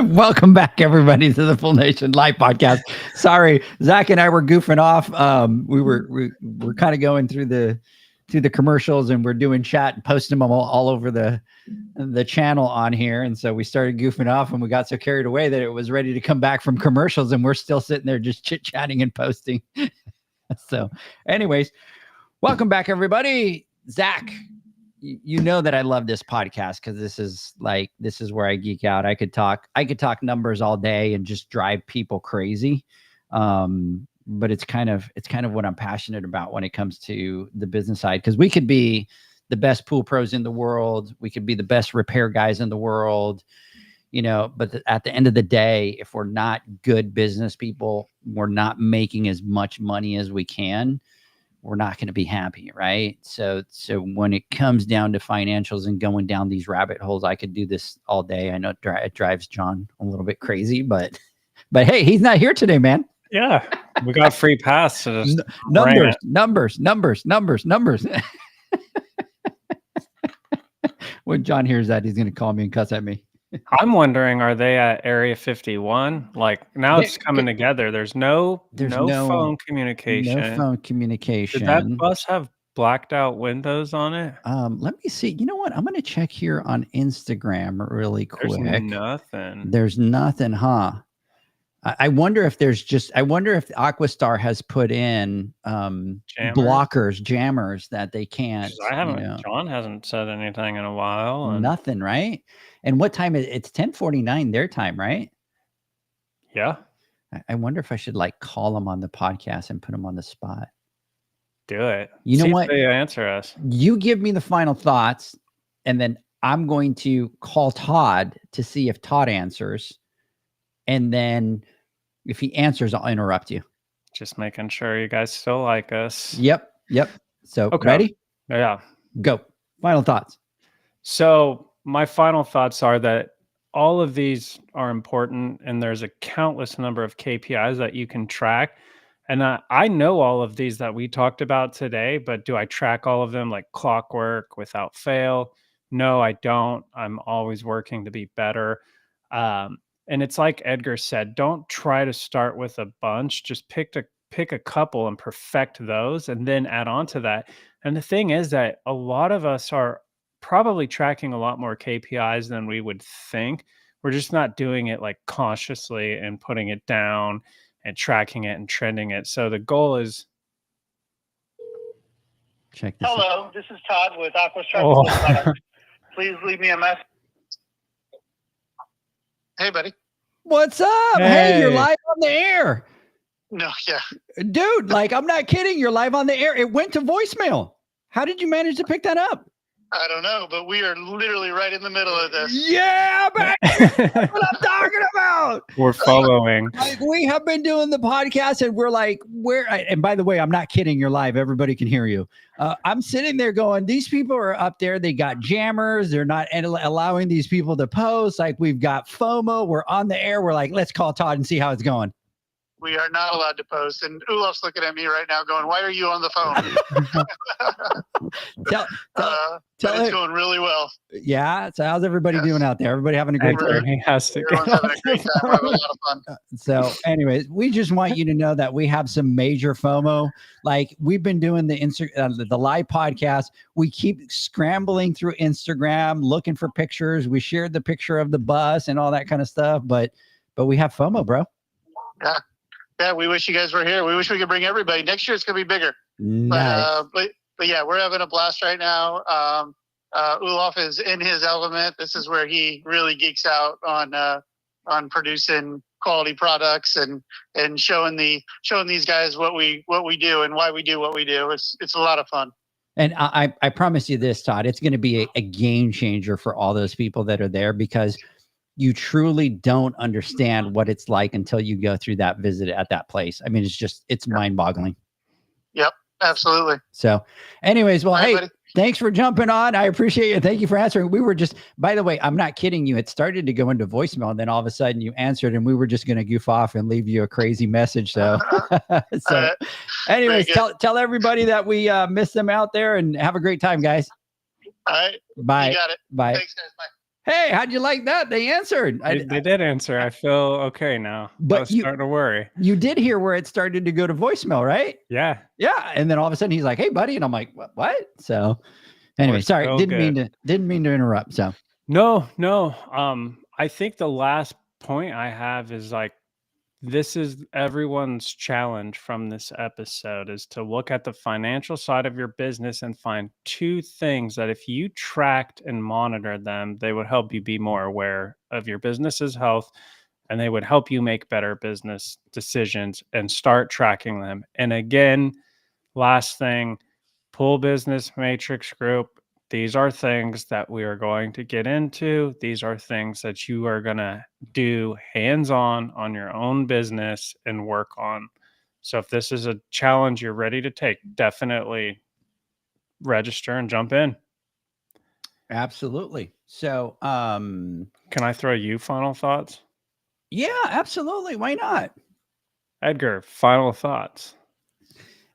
Welcome back, everybody, to the Full Nation Live podcast. Sorry, Zach and I were goofing off. We were kind of going through the commercials, and we're doing chat and posting them all over the channel on here. And so we started goofing off, and we got so carried away that it was ready to come back from commercials, and we're still sitting there just chit chatting and posting. So, anyways, welcome back, everybody. Zach, you know that I love this podcast because this is where I geek out. I could talk numbers all day and just drive people crazy. But it's kind of what I'm passionate about when it comes to the business side, because we could be the best pool pros in the world. We could be the best repair guys in the world, but at the end of the day, if we're not good business people, we're not making as much money as we can, we're not going to be happy, right? So when it comes down to financials and going down these rabbit holes, I could do this all day. I know it drives John a little bit crazy, but hey, he's not here today, man. Yeah, we got free pass to just numbers. When John hears that, he's going to call me and cuss at me. I'm wondering, are they at Area 51? Like now it's coming together. There's no phone communication. No phone communication. Did that bus have blacked out windows on it? Let me see. You know what? I'm going to check here on Instagram really quick. There's nothing, huh? I wonder if Aquastar has put in jammers that they can't. John hasn't said anything in a while. Nothing, right? And what time it's 10:49 their time, right? Yeah. I wonder if I should call them on the podcast and put them on the spot. Do it. You know what? If they answer us. You give me the final thoughts, and then I'm going to call Todd to see if Todd answers. And then if he answers, I'll interrupt you. Just making sure you guys still like us. Yep. So, okay. Ready? Yeah. Go. Final thoughts. So my final thoughts are that all of these are important, and there's a countless number of KPIs that you can track. And I know all of these that we talked about today, but do I track all of them like clockwork without fail? No, I don't. I'm always working to be better. And it's like Edgar said, don't try to start with a bunch. Just pick a couple and perfect those and then add on to that. And the thing is that a lot of us are probably tracking a lot more KPIs than we would think. We're just not doing it consciously and putting it down and tracking it and trending it. So the goal is... Check this Hello, out. this is Todd with Aquastar. Please leave me a message. Hey, buddy. What's up? Hey, you're live on the air. No, yeah. Dude, I'm not kidding. You're live on the air. It went to voicemail. How did you manage to pick that up? I don't know, but we are literally right in the middle of this. Yeah, man. That's what I'm talking about. We're following. We have been doing the podcast, and we're and by the way, I'm not kidding. You're live. Everybody can hear you. I'm sitting there going, these people are up there. They got jammers. They're not allowing these people to post. We've got FOMO. We're on the air. We're let's call Todd and see how it's going. We are not allowed to post. And Ulof's looking at me right now going, why are you on the phone? Tell it's going really well. Yeah. So how's everybody doing out there? Everybody having a great time? Everyone's having a great time. We're having a lot of fun. So anyways, we just want you to know that we have some major FOMO. We've been doing the live podcast. We keep scrambling through Instagram, looking for pictures. We shared the picture of the bus and all that kind of stuff, but we have FOMO, bro. Yeah, we wish you guys were here. We wish we could bring everybody. Next year it's gonna be bigger. Nice. But yeah, we're having a blast right now. Ulof is in his element. This is where he really geeks out on producing quality products and showing these guys what we do and why we do what we do. It's a lot of fun. And I promise you this, Todd, it's going to be a game changer for all those people that are there, because you truly don't understand what it's like until you go through that visit at that place. I mean, it's mind boggling. Yep, absolutely. So anyways, well, hey, buddy. Thanks for jumping on. I appreciate you. Thank you for answering. We were just, by the way, I'm not kidding you. It started to go into voicemail, and then all of a sudden you answered, and we were just going to goof off and leave you a crazy message. So, anyways, tell everybody that we missed them out there, and have a great time, guys. All right. Bye. You got it. Bye. Thanks, guys. Bye. Hey, how'd you like that? They answered. They did answer. I feel okay now. But I was starting to worry. You did hear where it started to go to voicemail, right? Yeah. Yeah. And then all of a sudden he's like, hey, buddy. And I'm like, what? So anyway, sorry. so Didn't mean to interrupt. So No. I think the last point I have is like, this is everyone's challenge from this episode is to look at the financial side of your business and find two things that if you tracked and monitored them, they would help you be more aware of your business's health and they would help you make better business decisions and start tracking them. And again, last thing, Pool Business Matrix Group. These are things that we are going to get into. These are things that you are going to do hands-on on your own business and work on. So if this is a challenge you're ready to take, definitely register and jump in. absolutely. So can I throw you final thoughts? Yeah, absolutely. Why not? Edgar, final thoughts.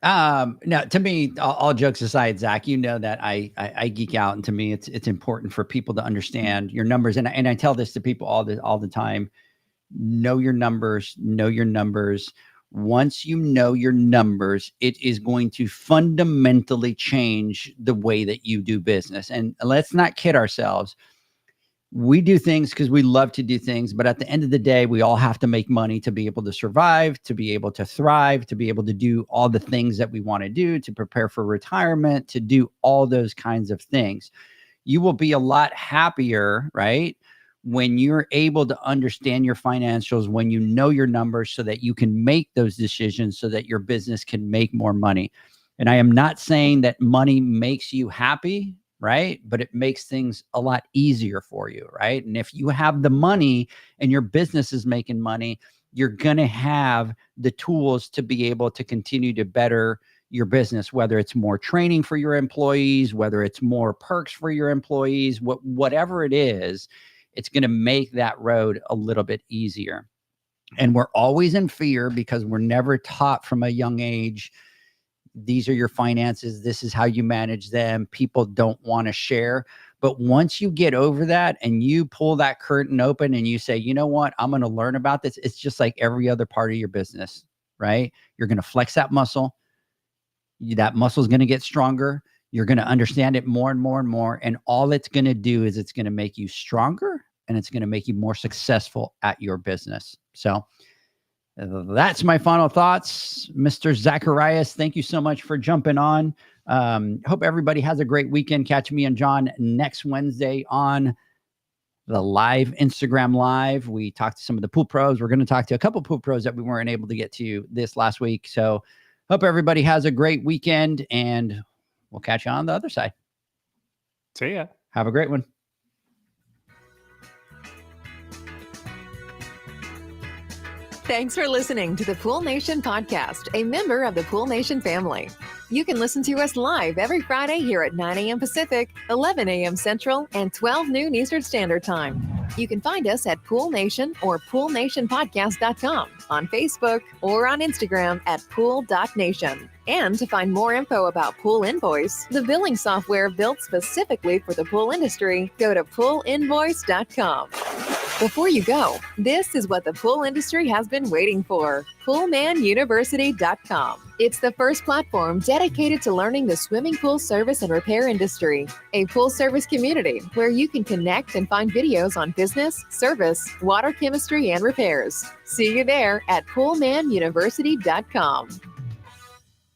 No, to me, all jokes aside, Zach, you know that I geek out, and to me, it's important for people to understand your numbers. And I tell this to people all the time: know your numbers, know your numbers. Once you know your numbers, it is going to fundamentally change the way that you do business. And let's not kid ourselves. We do things because we love to do things, but at the end of the day, we all have to make money to be able to survive, to be able to thrive, to be able to do all the things that we want to do, to prepare for retirement, to do all those kinds of things. You will be a lot happier, right? When you're able to understand your financials, when you know your numbers so that you can make those decisions so that your business can make more money. And I am not saying that money makes you happy, right? But it makes things a lot easier for you, right? And if you have the money and your business is making money, you're going to have the tools to be able to continue to better your business, whether it's more training for your employees, whether it's more perks for your employees, whatever it is, it's going to make that road a little bit easier. And we're always in fear because we're never taught from a young age, these are your finances. This is how you manage them. People don't want to share. But once you get over that and you pull that curtain open and you say, you know what, I'm going to learn about this. It's just like every other part of your business, right? You're going to flex that muscle. That muscle is going to get stronger. You're going to understand it more and more and more. And all it's going to do is it's going to make you stronger and it's going to make you more successful at your business. So that's my final thoughts. Mr. Zacharias, thank you so much for jumping on. Hope everybody has a great weekend. Catch me and John next Wednesday on the live Instagram live. We talked to some of the pool pros. We're going to talk to a couple pool pros that we weren't able to get to this last week. So hope everybody has a great weekend and we'll catch you on the other side. See ya. Have a great one. Thanks for listening to the Pool Nation podcast, a member of the Pool Nation family. You can listen to us live every Friday here at 9 a.m. Pacific, 11 a.m. Central, and 12 noon Eastern Standard Time. You can find us at Pool Nation or poolnationpodcast.com, on Facebook, or on Instagram at pool.nation. And to find more info about Pool Invoice, the billing software built specifically for the pool industry, go to poolinvoice.com. Before you go, this is what the pool industry has been waiting for. PoolmanUniversity.com. It's the first platform dedicated to learning the swimming pool service and repair industry. A pool service community where you can connect and find videos on business, service, water chemistry, and repairs. See you there at PoolmanUniversity.com.